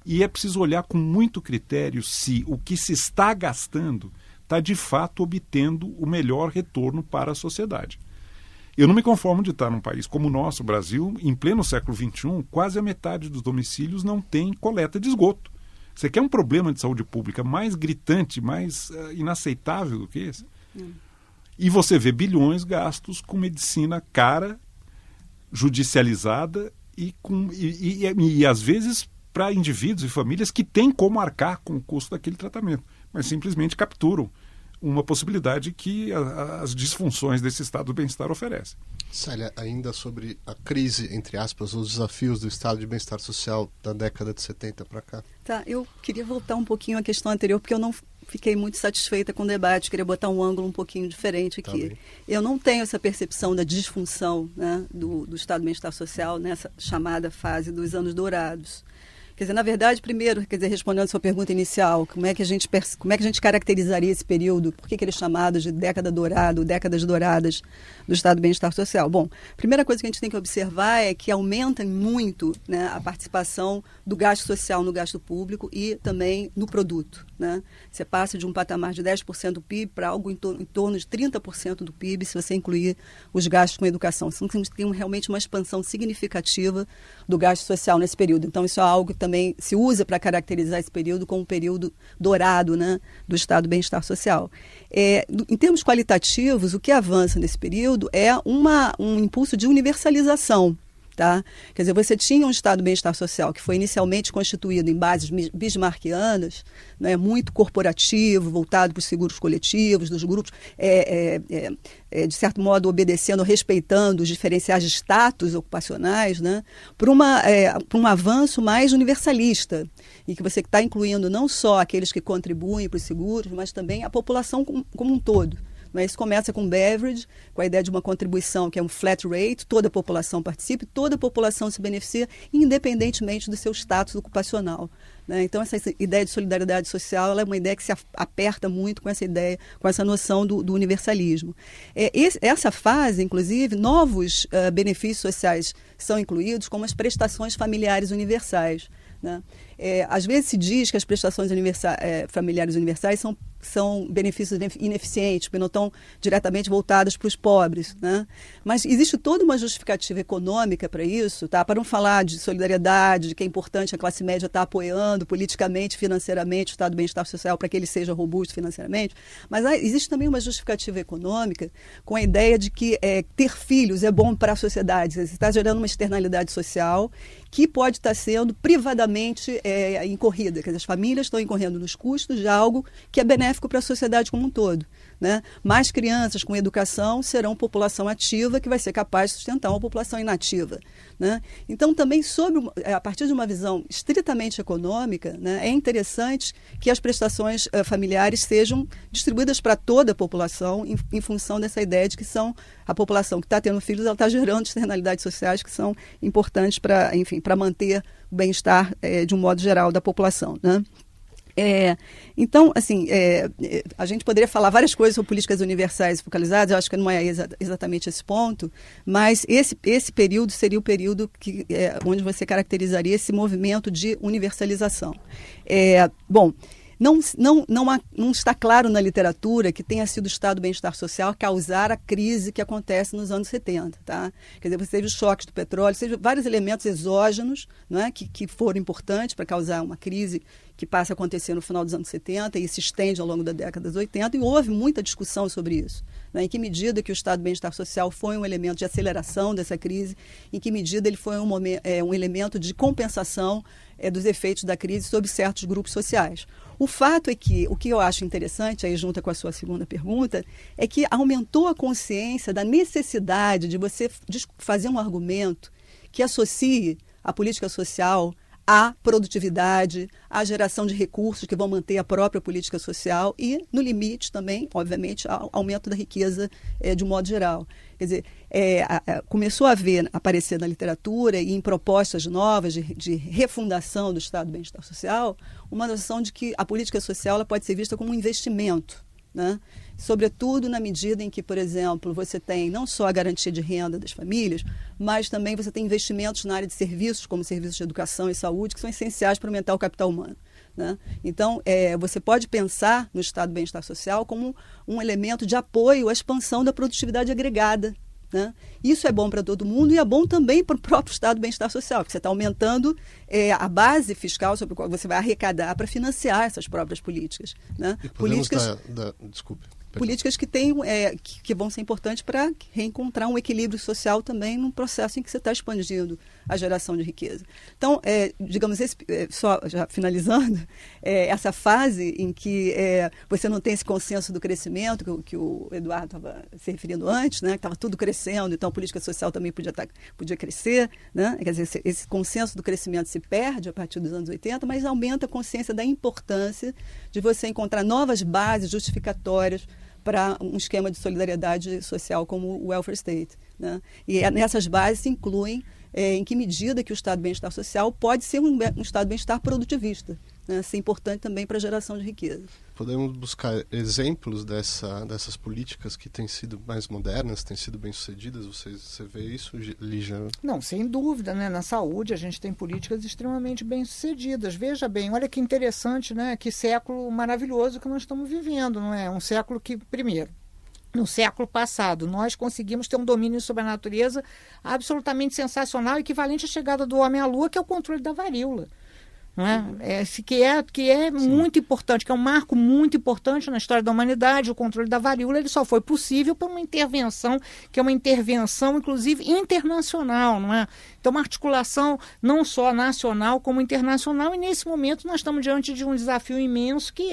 e é preciso olhar com muito critério se o que se está gastando está de fato obtendo o melhor retorno para a sociedade. Eu não me conformo de estar num país como o nosso, o Brasil, em pleno século XXI, quase a metade dos domicílios não tem coleta de esgoto. Você quer um problema de saúde pública mais gritante, mais inaceitável do que esse? E você vê bilhões gastos com medicina cara, judicializada e às vezes para indivíduos e famílias que têm como arcar com o custo daquele tratamento, mas simplesmente capturam uma possibilidade que as disfunções desse estado do bem-estar oferecem. Célia, ainda sobre a crise, entre aspas, os desafios do estado de bem-estar social da década de 70 para cá. Tá, eu queria voltar um pouquinho à questão anterior, porque eu não fiquei muito satisfeita com o debate, queria botar um ângulo um pouquinho diferente aqui. Tá, eu não tenho essa percepção da disfunção, né, do estado de bem-estar social nessa chamada fase dos anos dourados. Quer dizer, na verdade, primeiro, respondendo a sua pergunta inicial, como é que a gente caracterizaria esse período? Por que ele é chamado de década dourada, décadas douradas do estado do bem-estar social? Bom, a primeira coisa que a gente tem que observar é que aumenta muito, né, a participação do gasto social no gasto público e também no produto, né? Você passa de um patamar de 10% do PIB para algo em torno de 30% do PIB, se você incluir os gastos com educação. Então, tem realmente uma expansão significativa do gasto social nesse período. Então, isso é algo que também se usa para caracterizar esse período como um período dourado, né, do estado do bem-estar social. Em termos qualitativos, o que avança nesse período é um impulso de universalização. Tá? Quer dizer, você tinha um estado de bem-estar social que foi inicialmente constituído em bases bismarckianas, né, muito corporativo, voltado para os seguros coletivos, dos grupos, de certo modo obedecendo, respeitando os diferenciais de status ocupacionais, né, para um avanço mais universalista, e que você está incluindo não só aqueles que contribuem para os seguros, mas também a população como um todo. Isso começa com Beveridge, com a ideia de uma contribuição que é um flat rate, toda a população participa e toda a população se beneficia, independentemente do seu status ocupacional, né? Então, essa ideia de solidariedade social ela é uma ideia que se aperta muito com essa ideia, com essa noção do universalismo. Essa fase, inclusive, novos benefícios sociais são incluídos, como as prestações familiares universais, né? Às vezes se diz que as prestações familiares universais são benefícios ineficientes, porque não estão diretamente voltados para os pobres, né? Mas existe toda uma justificativa econômica para isso, tá? Para não falar de solidariedade, de que é importante a classe média estar apoiando politicamente, financeiramente o estado do bem-estar social para que ele seja robusto financeiramente, mas existe também uma justificativa econômica com a ideia de que ter filhos é bom para a sociedade. Você está gerando uma externalidade social que pode estar sendo privadamente incorrida. Quer dizer, as famílias estão incorrendo nos custos de algo que é benéfico para a sociedade como um todo, né? Mais crianças com educação serão população ativa que vai ser capaz de sustentar uma população inativa, né? Então, também, a partir de uma visão estritamente econômica, né, é interessante que as prestações familiares sejam distribuídas para toda a população em função dessa ideia de que a população que está tendo filhos, ela está gerando externalidades sociais que são importantes para manter o bem-estar de um modo geral da população, né? Então, assim, a gente poderia falar várias coisas sobre políticas universais focalizadas, eu acho que não é exatamente esse ponto, mas esse período seria o período onde você caracterizaria esse movimento de universalização. Bom, não está claro na literatura que tenha sido o estado do bem-estar social a causar a crise que acontece nos anos 70. Tá? Quer dizer, você teve os choques do petróleo, teve vários elementos exógenos, não é, que foram importantes para causar uma crise que passa a acontecer no final dos anos 70 e se estende ao longo da década de 80, e houve muita discussão sobre isso. Né? Em que medida que o estado do bem-estar social foi um elemento de aceleração dessa crise, em que medida ele foi um elemento de compensação dos efeitos da crise sobre certos grupos sociais. O fato é que, o que eu acho interessante, aí junta com a sua segunda pergunta, é que aumentou a consciência da necessidade de você fazer um argumento que associe a política social à produtividade, à geração de recursos que vão manter a própria política social e, no limite também, obviamente, ao aumento da riqueza de um modo geral. Quer dizer, começou a aparecer na literatura e em propostas novas de refundação do estado do bem-estar social uma noção de que a política social ela pode ser vista como um investimento, né? Sobretudo na medida em que, por exemplo, você tem não só a garantia de renda das famílias, mas também você tem investimentos na área de serviços, como serviços de educação e saúde, que são essenciais para aumentar o capital humano. né? Então, você pode pensar no estado do bem-estar social como um elemento de apoio à expansão da produtividade agregada, né? Isso é bom para todo mundo e é bom também para o próprio estado do bem-estar social, porque você está aumentando a base fiscal sobre a qual você vai arrecadar para financiar essas próprias políticas, né? E podemos políticas que que vão ser importantes para reencontrar um equilíbrio social também num processo em que você está expandindo a geração de riqueza. Então, digamos, só já finalizando, essa fase em que você não tem esse consenso do crescimento que o Eduardo estava se referindo antes, né, que estava tudo crescendo, então a política social também podia crescer, né? Quer dizer, esse consenso do crescimento se perde a partir dos anos 80, mas aumenta a consciência da importância de você encontrar novas bases justificatórias para um esquema de solidariedade social como o welfare state, né? E nessas bases se incluem em que medida que o estado de bem-estar social pode ser um estado de bem-estar produtivista, né? Ser importante também para a geração de riqueza. Podemos buscar exemplos dessas políticas que têm sido mais modernas, têm sido bem-sucedidas? Você vê isso, Lígia? Não, sem dúvida, né? Na saúde a gente tem políticas extremamente bem-sucedidas. Veja bem, olha que interessante, né? Que século maravilhoso que nós estamos vivendo, não é? Um século que, primeiro, no século passado, nós conseguimos ter um domínio sobre a natureza absolutamente sensacional, equivalente à chegada do homem à Lua, que é o controle da varíola. Não é? Que é muito importante, que é um marco muito importante na história da humanidade. O controle da varíola ele só foi possível por uma intervenção, que é uma intervenção, inclusive, internacional, não é? Então, uma articulação não só nacional como internacional, e nesse momento nós estamos diante de um desafio imenso que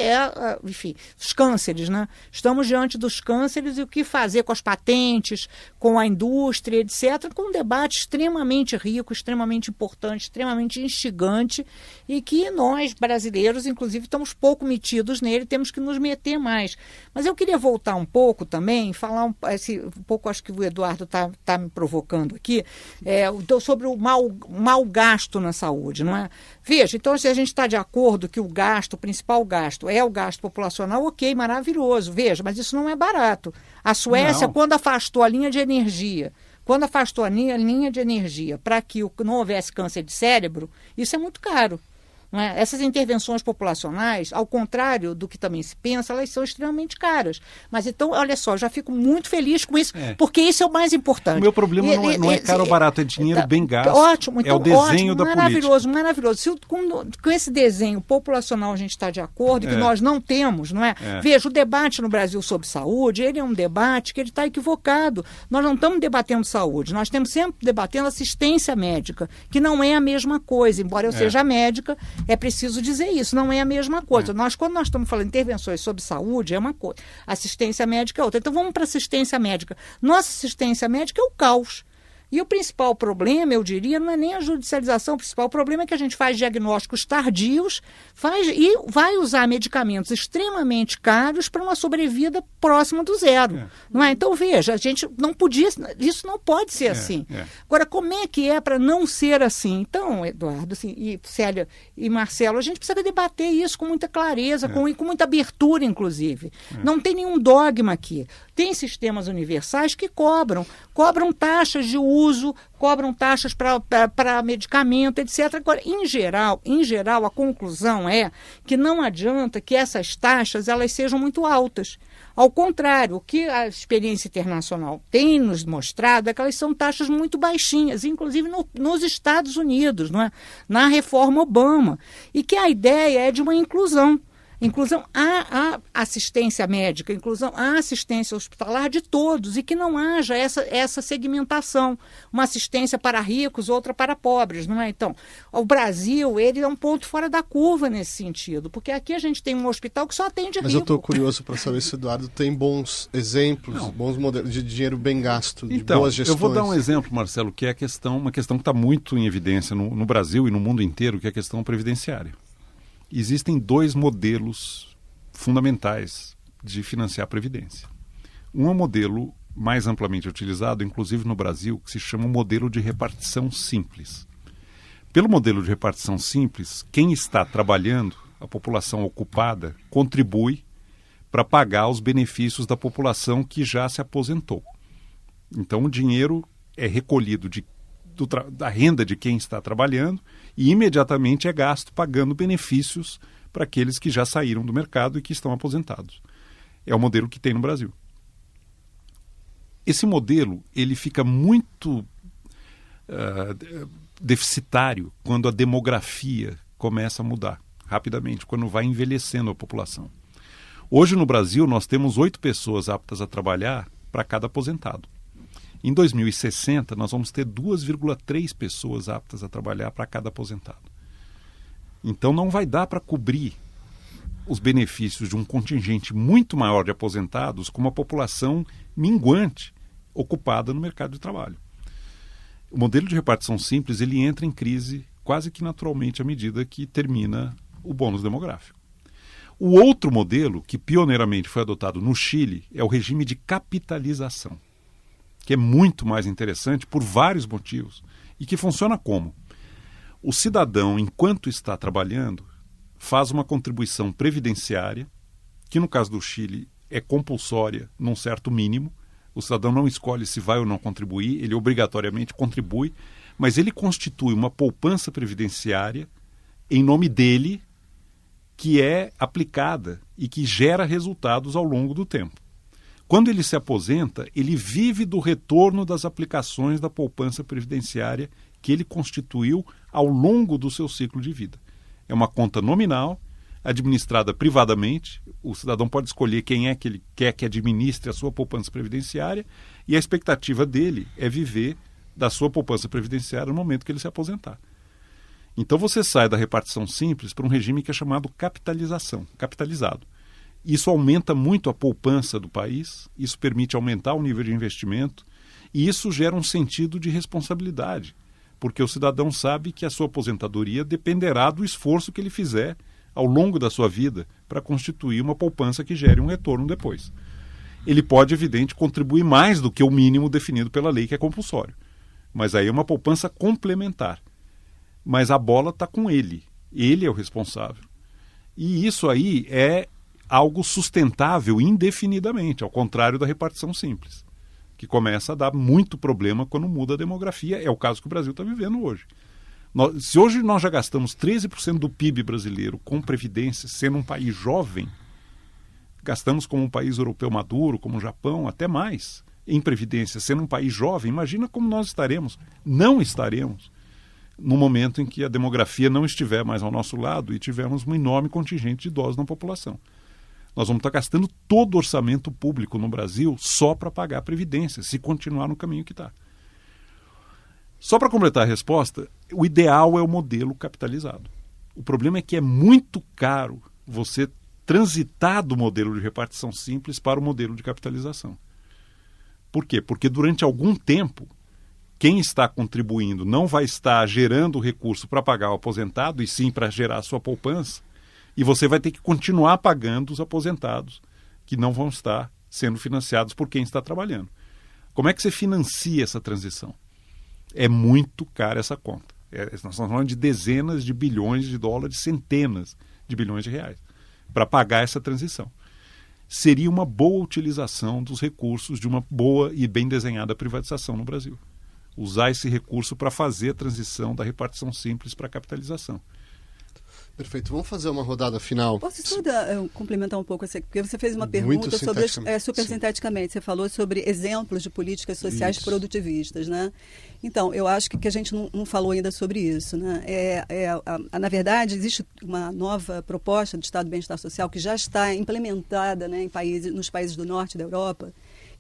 enfim, os cânceres, né? Estamos diante dos cânceres e o que fazer com as patentes, com a indústria, etc., com um debate extremamente rico, extremamente importante, extremamente instigante, e que nós, brasileiros, inclusive, estamos pouco metidos nele, temos que nos meter mais. Mas eu queria voltar um pouco também, falar um pouco, acho que o Eduardo está me provocando aqui, sobre o mau gasto na saúde, não é? Veja, então, se a gente está de acordo que o principal gasto é o gasto populacional, ok, maravilhoso. Veja, mas isso não é barato. A Suécia, quando afastou a linha de energia, para que não houvesse câncer de cérebro, isso é muito caro. Não é? Essas intervenções populacionais, ao contrário do que também se pensa, elas são extremamente caras. Mas então, olha só, já fico muito feliz com isso, porque isso é o mais importante. O meu problema não é caro ou barato, é dinheiro bem gasto. Ótimo, então, é o desenho da maravilhoso, política. Maravilhoso. Com esse desenho populacional a gente está de acordo, que nós não temos, não é? Veja, o debate no Brasil sobre saúde, ele é um debate que ele está equivocado. Nós não estamos debatendo saúde, nós estamos sempre debatendo assistência médica, que não é a mesma coisa, embora eu seja médica. É preciso dizer isso, não é a mesma coisa. Quando nós estamos falando de intervenções sobre saúde, é uma coisa. Assistência médica é outra. Então, vamos para a assistência médica. Nossa assistência médica é o caos. E o principal problema, eu diria, não é nem a judicialização. O principal problema é que a gente faz diagnósticos tardios e vai usar medicamentos extremamente caros para uma sobrevida próxima do zero. Não é? Então, veja, a gente não podia... Isso não pode ser assim. Agora, como é que é para não ser assim? Então, Eduardo, assim, e Célia e Marcelo, a gente precisa debater isso com muita clareza, com muita abertura, inclusive. Não tem nenhum dogma aqui. Tem sistemas universais que cobram taxas de uso, cobram taxas para medicamento, etc. Agora, em geral, a conclusão é que não adianta que essas taxas elas sejam muito altas. Ao contrário, o que a experiência internacional tem nos mostrado é que elas são taxas muito baixinhas, inclusive nos Estados Unidos, não é? Na reforma Obama, e que a ideia é de uma inclusão à assistência médica, inclusão à assistência hospitalar de todos, e que não haja essa segmentação, uma assistência para ricos, outra para pobres, não é? Então, o Brasil, ele é um ponto fora da curva nesse sentido, porque aqui a gente tem um hospital que só atende rico. Mas eu estou curioso para saber se o Eduardo tem bons exemplos, bons modelos de dinheiro bem gasto, de boas gestões. Eu vou dar um exemplo, Marcelo, que é uma questão que está muito em evidência no Brasil e no mundo inteiro, que é a questão previdenciária. Existem dois modelos fundamentais de financiar a Previdência. Um é um modelo mais amplamente utilizado, inclusive no Brasil, que se chama o modelo de repartição simples. Pelo modelo de repartição simples, quem está trabalhando, a população ocupada, contribui para pagar os benefícios da população que já se aposentou. Então, o dinheiro é recolhido da renda de quem está trabalhando e imediatamente é gasto pagando benefícios para aqueles que já saíram do mercado e que estão aposentados. É o modelo que tem no Brasil. Esse modelo ele fica muito deficitário quando a demografia começa a mudar rapidamente, quando vai envelhecendo a população. Hoje no Brasil nós temos 8 pessoas aptas a trabalhar para cada aposentado. Em 2060 nós vamos ter 2,3 pessoas aptas a trabalhar para cada aposentado. Então não vai dar para cobrir os benefícios de um contingente muito maior de aposentados com uma população minguante ocupada no mercado de trabalho. O modelo de repartição simples ele entra em crise quase que naturalmente à medida que termina o bônus demográfico. O outro modelo, que pioneiramente foi adotado no Chile, é o regime de capitalização, que é muito mais interessante por vários motivos e que funciona como? O cidadão, enquanto está trabalhando, faz uma contribuição previdenciária, que no caso do Chile é compulsória num certo mínimo. O cidadão não escolhe se vai ou não contribuir, ele obrigatoriamente contribui, mas ele constitui uma poupança previdenciária em nome dele, que é aplicada e que gera resultados ao longo do tempo. Quando ele se aposenta, ele vive do retorno das aplicações da poupança previdenciária que ele constituiu ao longo do seu ciclo de vida. É uma conta nominal, administrada privadamente. O cidadão pode escolher quem é que ele quer que administre a sua poupança previdenciária e a expectativa dele é viver da sua poupança previdenciária no momento que ele se aposentar. Então você sai da repartição simples para um regime que é chamado capitalização, capitalizado. Isso aumenta muito a poupança do país, isso permite aumentar o nível de investimento e isso gera um sentido de responsabilidade, porque o cidadão sabe que a sua aposentadoria dependerá do esforço que ele fizer ao longo da sua vida para constituir uma poupança que gere um retorno depois. Ele pode, evidente, contribuir mais do que o mínimo definido pela lei, que é compulsório. Mas aí é uma poupança complementar. Mas a bola está com ele. Ele é o responsável. E isso aí é algo sustentável indefinidamente, ao contrário da repartição simples, que começa a dar muito problema quando muda a demografia. É o caso que o Brasil está vivendo hoje. Se hoje nós já gastamos 13% do PIB brasileiro com previdência, sendo um país jovem, gastamos como um país europeu maduro, como o Japão, até mais, em previdência, sendo um país jovem, imagina como nós estaremos. Não estaremos no momento em que a demografia não estiver mais ao nosso lado e tivermos um enorme contingente de idosos na população. Nós vamos estar gastando todo o orçamento público no Brasil só para pagar a previdência, se continuar no caminho que está. Só para completar a resposta, o ideal é o modelo capitalizado. O problema é que é muito caro você transitar do modelo de repartição simples para o modelo de capitalização. Por quê? Porque durante algum tempo, quem está contribuindo não vai estar gerando recurso para pagar o aposentado, e sim para gerar a sua poupança, e você vai ter que continuar pagando os aposentados, que não vão estar sendo financiados por quem está trabalhando. Como é que você financia essa transição? É muito cara essa conta. Nós estamos falando de dezenas de bilhões de dólares, centenas de bilhões de reais, para pagar essa transição. Seria uma boa utilização dos recursos de uma boa e bem desenhada privatização no Brasil. Usar esse recurso para fazer a transição da repartição simples para a capitalização. Perfeito. Vamos fazer uma rodada final. Posso só complementar um pouco, porque você fez uma pergunta sobre super sinteticamente. Você falou sobre exemplos de políticas sociais produtivistas, né? Então, eu acho que a gente não falou ainda sobre isso, né? Na verdade, existe uma nova proposta de Estado de Bem-Estar Social que já está implementada, né, nos países do norte da Europa,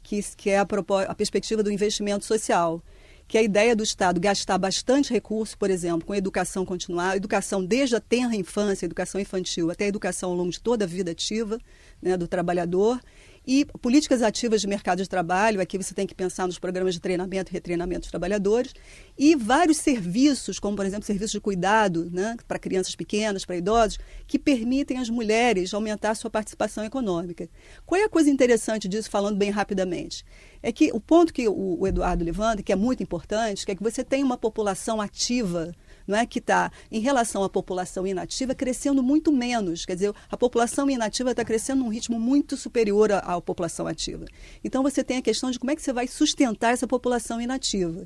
que é a perspectiva do investimento social, que é a ideia do Estado gastar bastante recurso, por exemplo, com educação continuada, educação desde a tenra infância, educação infantil, até a educação ao longo de toda a vida ativa, né, do trabalhador, e políticas ativas de mercado de trabalho. Aqui você tem que pensar nos programas de treinamento e retreinamento dos trabalhadores, e vários serviços, como, por exemplo, serviços de cuidado, né, para crianças pequenas, para idosos, que permitem às mulheres aumentar a sua participação econômica. Qual é a coisa interessante disso, falando bem rapidamente? É que o ponto que o Eduardo levanta, que é muito importante, que é que você tem uma população ativa, não é, que está, em relação à população inativa, crescendo muito menos. Quer dizer, a população inativa está crescendo num ritmo muito superior à população ativa. Então, você tem a questão de como é que você vai sustentar essa população inativa.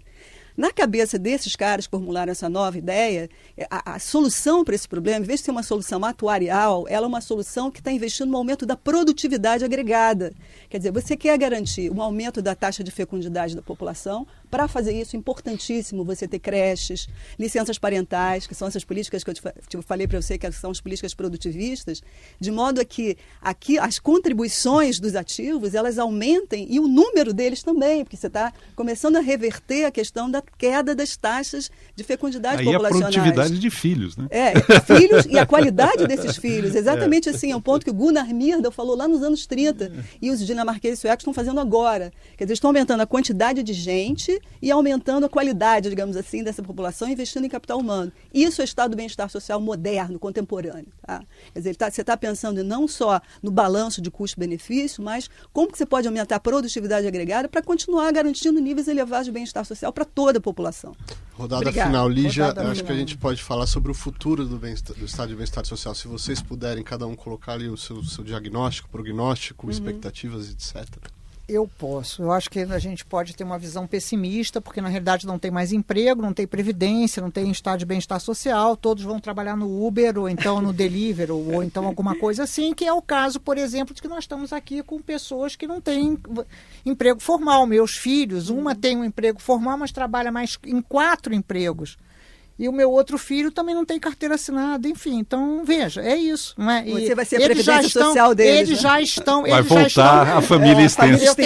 Na cabeça desses caras que formularam essa nova ideia, a solução para esse problema, em vez de ser uma solução atuarial, ela é uma solução que está investindo no aumento da produtividade agregada. Quer dizer, você quer garantir um aumento da taxa de fecundidade da população. Para fazer isso, é importantíssimo você ter creches, licenças parentais, que são essas políticas que eu falei para você, que são as políticas produtivistas, de modo a que aqui as contribuições dos ativos, elas aumentem e o número deles também, porque você está começando a reverter a questão da queda das taxas de fecundidade populacionais. A produtividade de filhos, né? Filhos e a qualidade desses filhos. Exatamente assim, é um ponto que o Gunnar Myrdal falou lá nos anos 30 e os dinamarqueses e suecos estão fazendo agora. Quer dizer, estão aumentando a quantidade de gente e aumentando a qualidade, digamos assim, dessa população, investindo em capital humano. Isso é o estado do bem-estar social moderno, contemporâneo. Tá? Quer dizer, você está pensando não só no balanço de custo-benefício, mas como que você pode aumentar a produtividade agregada para continuar garantindo níveis elevados de bem-estar social para toda a população. Rodada Obrigada. Final, Lígia, Rodada acho final. que a gente pode falar sobre o futuro do estado de bem-estar social. Se vocês puderem, cada um colocar ali o seu diagnóstico, prognóstico, expectativas, etc. Eu posso. Eu acho que a gente pode ter uma visão pessimista, porque na realidade não tem mais emprego, não tem previdência, não tem estado de bem-estar social, todos vão trabalhar no Uber, ou então no Deliveroo, ou então alguma coisa assim, que é o caso, por exemplo, de que nós estamos aqui com pessoas que não têm emprego formal. Meus filhos, uma tem um emprego formal, mas trabalha mais em 4 empregos. E o meu outro filho também não tem carteira assinada, enfim. Então, veja, é isso. Não é? Você vai ser a previdência social deles. Eles já estão... Vai voltar a família extensa.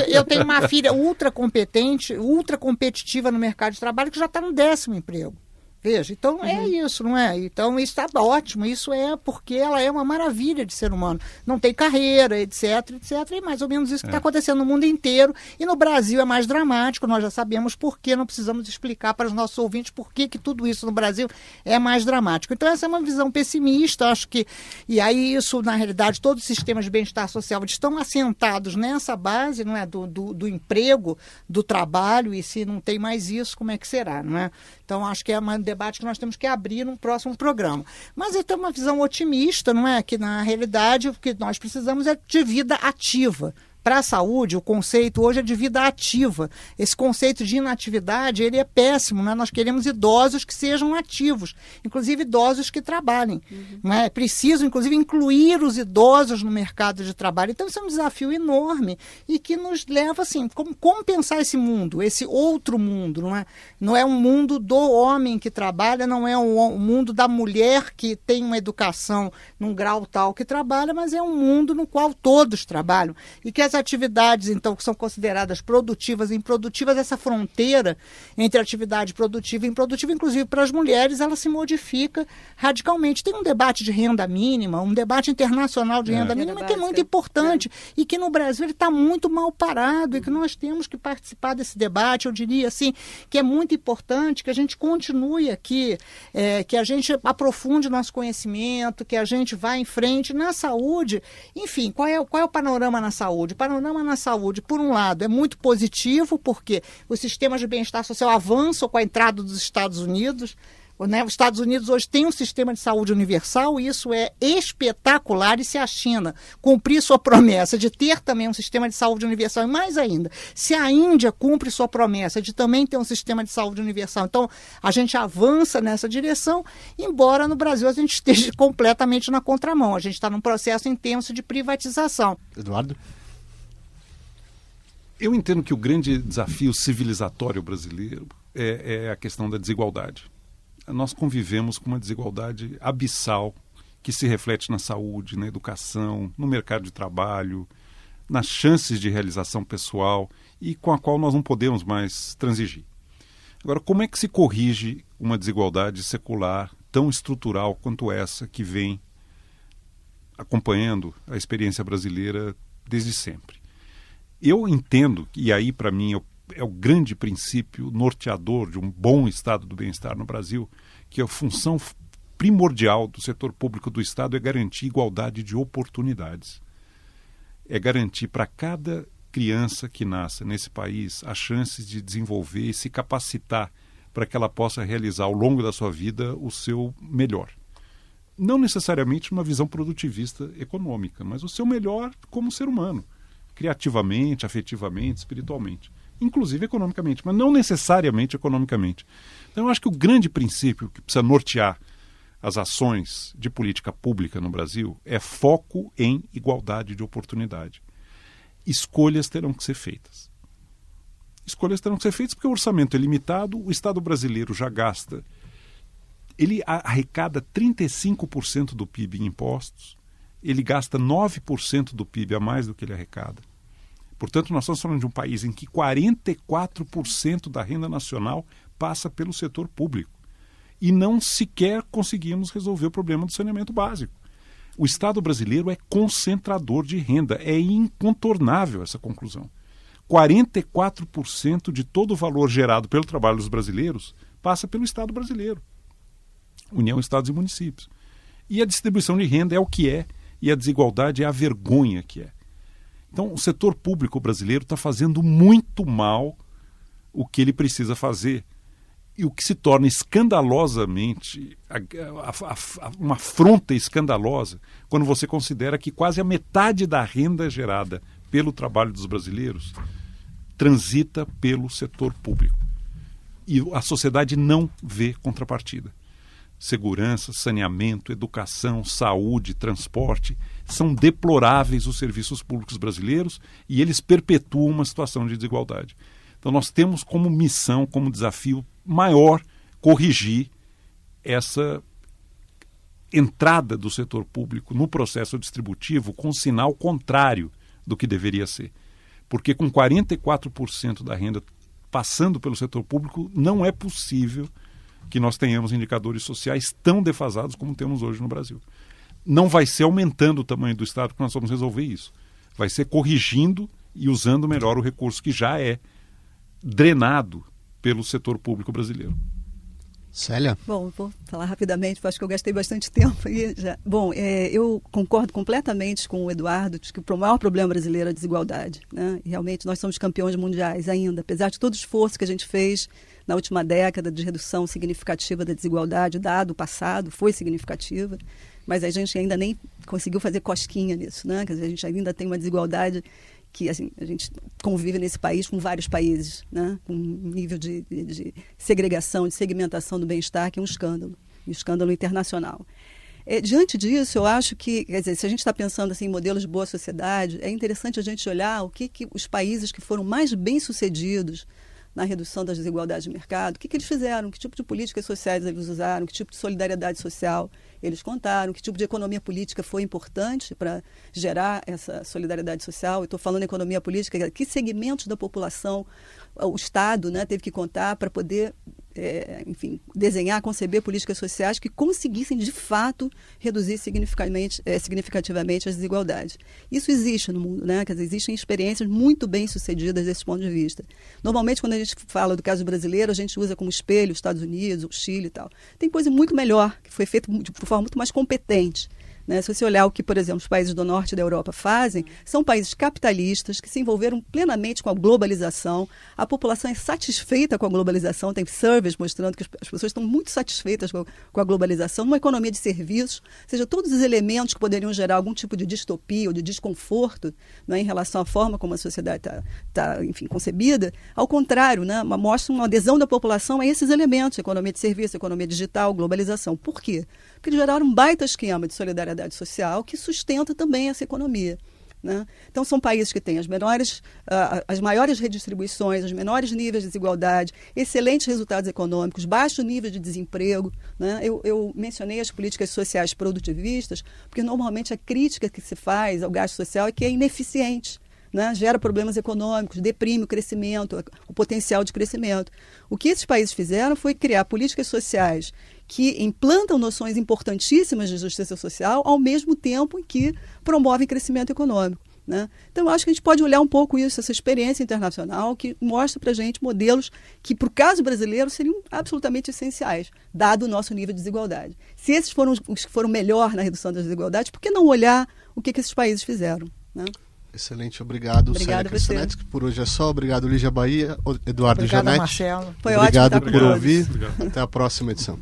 Eu tenho uma filha ultra competente, ultra competitiva no mercado de trabalho que já está no 10º emprego. Veja, então é isso, não é? Então isso está ótimo, isso é porque ela é uma maravilha de ser humano. Não tem carreira, etc, etc. E mais ou menos isso que está acontecendo no mundo inteiro. E no Brasil é mais dramático, nós já sabemos por que, não precisamos explicar para os nossos ouvintes por que tudo isso no Brasil é mais dramático. Então essa é uma visão pessimista, acho que... E aí isso, na realidade, todos os sistemas de bem-estar social estão assentados nessa base, não é? Do emprego, do trabalho, e se não tem mais isso, como é que será, não é? Então acho que é um debate que nós temos que abrir num próximo programa. Mas eu tenho uma visão otimista, não é? Que na realidade o que nós precisamos é de vida ativa. Para a saúde, o conceito hoje é de vida ativa. Esse conceito de inatividade, ele é péssimo, né? Nós queremos idosos que sejam ativos, inclusive idosos que trabalhem. Não é? É preciso, inclusive, incluir os idosos no mercado de trabalho. Então, isso é um desafio enorme e que nos leva, assim, como pensar esse mundo, esse outro mundo, não é? Não é um mundo do homem que trabalha, não é um mundo da mulher que tem uma educação num grau tal que trabalha, mas é um mundo no qual todos trabalham. E que as atividades, então, que são consideradas produtivas e improdutivas, essa fronteira entre atividade produtiva e improdutiva, inclusive para as mulheres, ela se modifica radicalmente. Tem um debate de renda mínima, um debate internacional de renda mínima que é muito importante e que no Brasil ele está muito mal parado e que nós temos que participar desse debate. Eu diria assim que é muito importante que a gente continue aqui, que a gente aprofunde nosso conhecimento, que a gente vá em frente na saúde. Enfim, qual é o panorama na saúde? O panorama na saúde, por um lado, é muito positivo, porque os sistemas de bem-estar social avançam com a entrada dos Estados Unidos. Né? Os Estados Unidos hoje têm um sistema de saúde universal e isso é espetacular. E se a China cumprir sua promessa de ter também um sistema de saúde universal, e mais ainda, se a Índia cumpre sua promessa de também ter um sistema de saúde universal, então a gente avança nessa direção, embora no Brasil a gente esteja completamente na contramão. A gente está num processo intenso de privatização. Eduardo? Eu entendo que o grande desafio civilizatório brasileiro é a questão da desigualdade. Nós convivemos com uma desigualdade abissal que se reflete na saúde, na educação, no mercado de trabalho, nas chances de realização pessoal e com a qual nós não podemos mais transigir. Agora, como é que se corrige uma desigualdade secular tão estrutural quanto essa que vem acompanhando a experiência brasileira desde sempre? Eu entendo, e aí para mim é o grande princípio norteador de um bom estado do bem-estar no Brasil, que a função primordial do setor público do Estado é garantir igualdade de oportunidades. É garantir para cada criança que nasça nesse país as chances de desenvolver e se capacitar para que ela possa realizar ao longo da sua vida o seu melhor. Não necessariamente uma visão produtivista econômica, mas o seu melhor como ser humano, criativamente, afetivamente, espiritualmente. inclusive economicamente, mas não necessariamente economicamente. Então eu acho que o grande princípio que precisa nortear as ações de política pública no Brasil é foco em igualdade de oportunidade. Escolhas terão que ser feitas. Escolhas terão que ser feitas porque o orçamento é limitado, o Estado brasileiro já gasta, ele arrecada 35% do PIB em impostos, ele gasta 9% do PIB a mais do que ele arrecada. Portanto, nós estamos falando de um país em que 44% da renda nacional passa pelo setor público. E não sequer conseguimos resolver o problema do saneamento básico. O Estado brasileiro é concentrador de renda. É incontornável essa conclusão. 44% de todo o valor gerado pelo trabalho dos brasileiros passa pelo Estado brasileiro. União, Estados e Municípios. E a distribuição de renda é o que é, e a desigualdade é a vergonha que é. Então, o setor público brasileiro está fazendo muito mal o que ele precisa fazer. E o que se torna escandalosamente, uma afronta escandalosa, quando você considera que quase a metade da renda gerada pelo trabalho dos brasileiros transita pelo setor público. E a sociedade não vê contrapartida. Segurança, saneamento, educação, saúde, transporte, são deploráveis os serviços públicos brasileiros e eles perpetuam uma situação de desigualdade. Então nós temos como missão, como desafio maior, corrigir essa entrada do setor público no processo distributivo com sinal contrário do que deveria ser. Porque com 44% da renda passando pelo setor público, não é possível que nós tenhamos indicadores sociais tão defasados como temos hoje no Brasil. Não vai ser aumentando o tamanho do Estado que nós vamos resolver isso. Vai ser corrigindo e usando melhor o recurso que já é drenado pelo setor público brasileiro. Célia? Bom, vou falar rapidamente, acho que eu gastei bastante tempo aí já. Bom, eu concordo completamente com o Eduardo de que o maior problema brasileiro é a desigualdade, né? E realmente nós somos campeões mundiais ainda, apesar de todo o esforço que a gente fez na última década de redução significativa da desigualdade, dado o passado, foi significativa, mas a gente ainda nem conseguiu fazer cosquinha nisso, né? Quer dizer, a gente ainda tem uma desigualdade que assim, a gente convive nesse país com vários países, né? Com um nível de segregação, de segmentação do bem-estar que é um escândalo internacional. Diante disso, eu acho que, quer dizer, se a gente está pensando assim, em modelos de boa sociedade, é interessante a gente olhar o que os países que foram mais bem-sucedidos na redução das desigualdades de mercado, o que eles fizeram, que tipo de políticas sociais eles usaram, que tipo de solidariedade social eles contaram, que tipo de economia política foi importante para gerar essa solidariedade social. Eu estou falando de economia política, que segmentos da população o Estado, né, teve que contar para poder, desenhar, conceber políticas sociais que conseguissem, de fato, reduzir significativamente as desigualdades. Isso existe no mundo, né? Quer dizer, existem experiências muito bem sucedidas desse ponto de vista. Normalmente, quando a gente fala do caso brasileiro, a gente usa como espelho os Estados Unidos, o Chile e tal. Tem coisa muito melhor, que foi feita de forma muito mais competente. Né? Se você olhar o que, por exemplo, os países do norte da Europa fazem, são países capitalistas que se envolveram plenamente com a globalização. A população é satisfeita com a globalização, tem surveys mostrando que as pessoas estão muito satisfeitas com a globalização, uma economia de serviços, ou seja, todos os elementos que poderiam gerar algum tipo de distopia ou de desconforto, né, em relação à forma como a sociedade está concebida, ao contrário, né, mostra uma adesão da população a esses elementos, economia de serviço, economia digital, globalização. Por quê? Porque eles geraram um baita esquema de solidariedade social que sustenta também essa economia. Né? Então, são países que têm as maiores redistribuições, os menores níveis de desigualdade, excelentes resultados econômicos, baixo nível de desemprego. Né? Eu mencionei as políticas sociais produtivistas, porque normalmente a crítica que se faz ao gasto social é que é ineficiente. Né? Gera problemas econômicos, deprime o crescimento, o potencial de crescimento. O que esses países fizeram foi criar políticas sociais que implantam noções importantíssimas de justiça social ao mesmo tempo em que promovem crescimento econômico. Né? Então, eu acho que a gente pode olhar um pouco isso, essa experiência internacional que mostra para a gente modelos que, para o caso brasileiro, seriam absolutamente essenciais, dado o nosso nível de desigualdade. Se esses foram os que foram melhor na redução das desigualdades, por que não olhar o que esses países fizeram? Né? Excelente, obrigado, Célia Cristianetti. Por hoje é só. Obrigado, Lígia Bahia, Eduardo e Janete. Marcelo. Foi obrigado ótimo por ouvir. Até a próxima edição.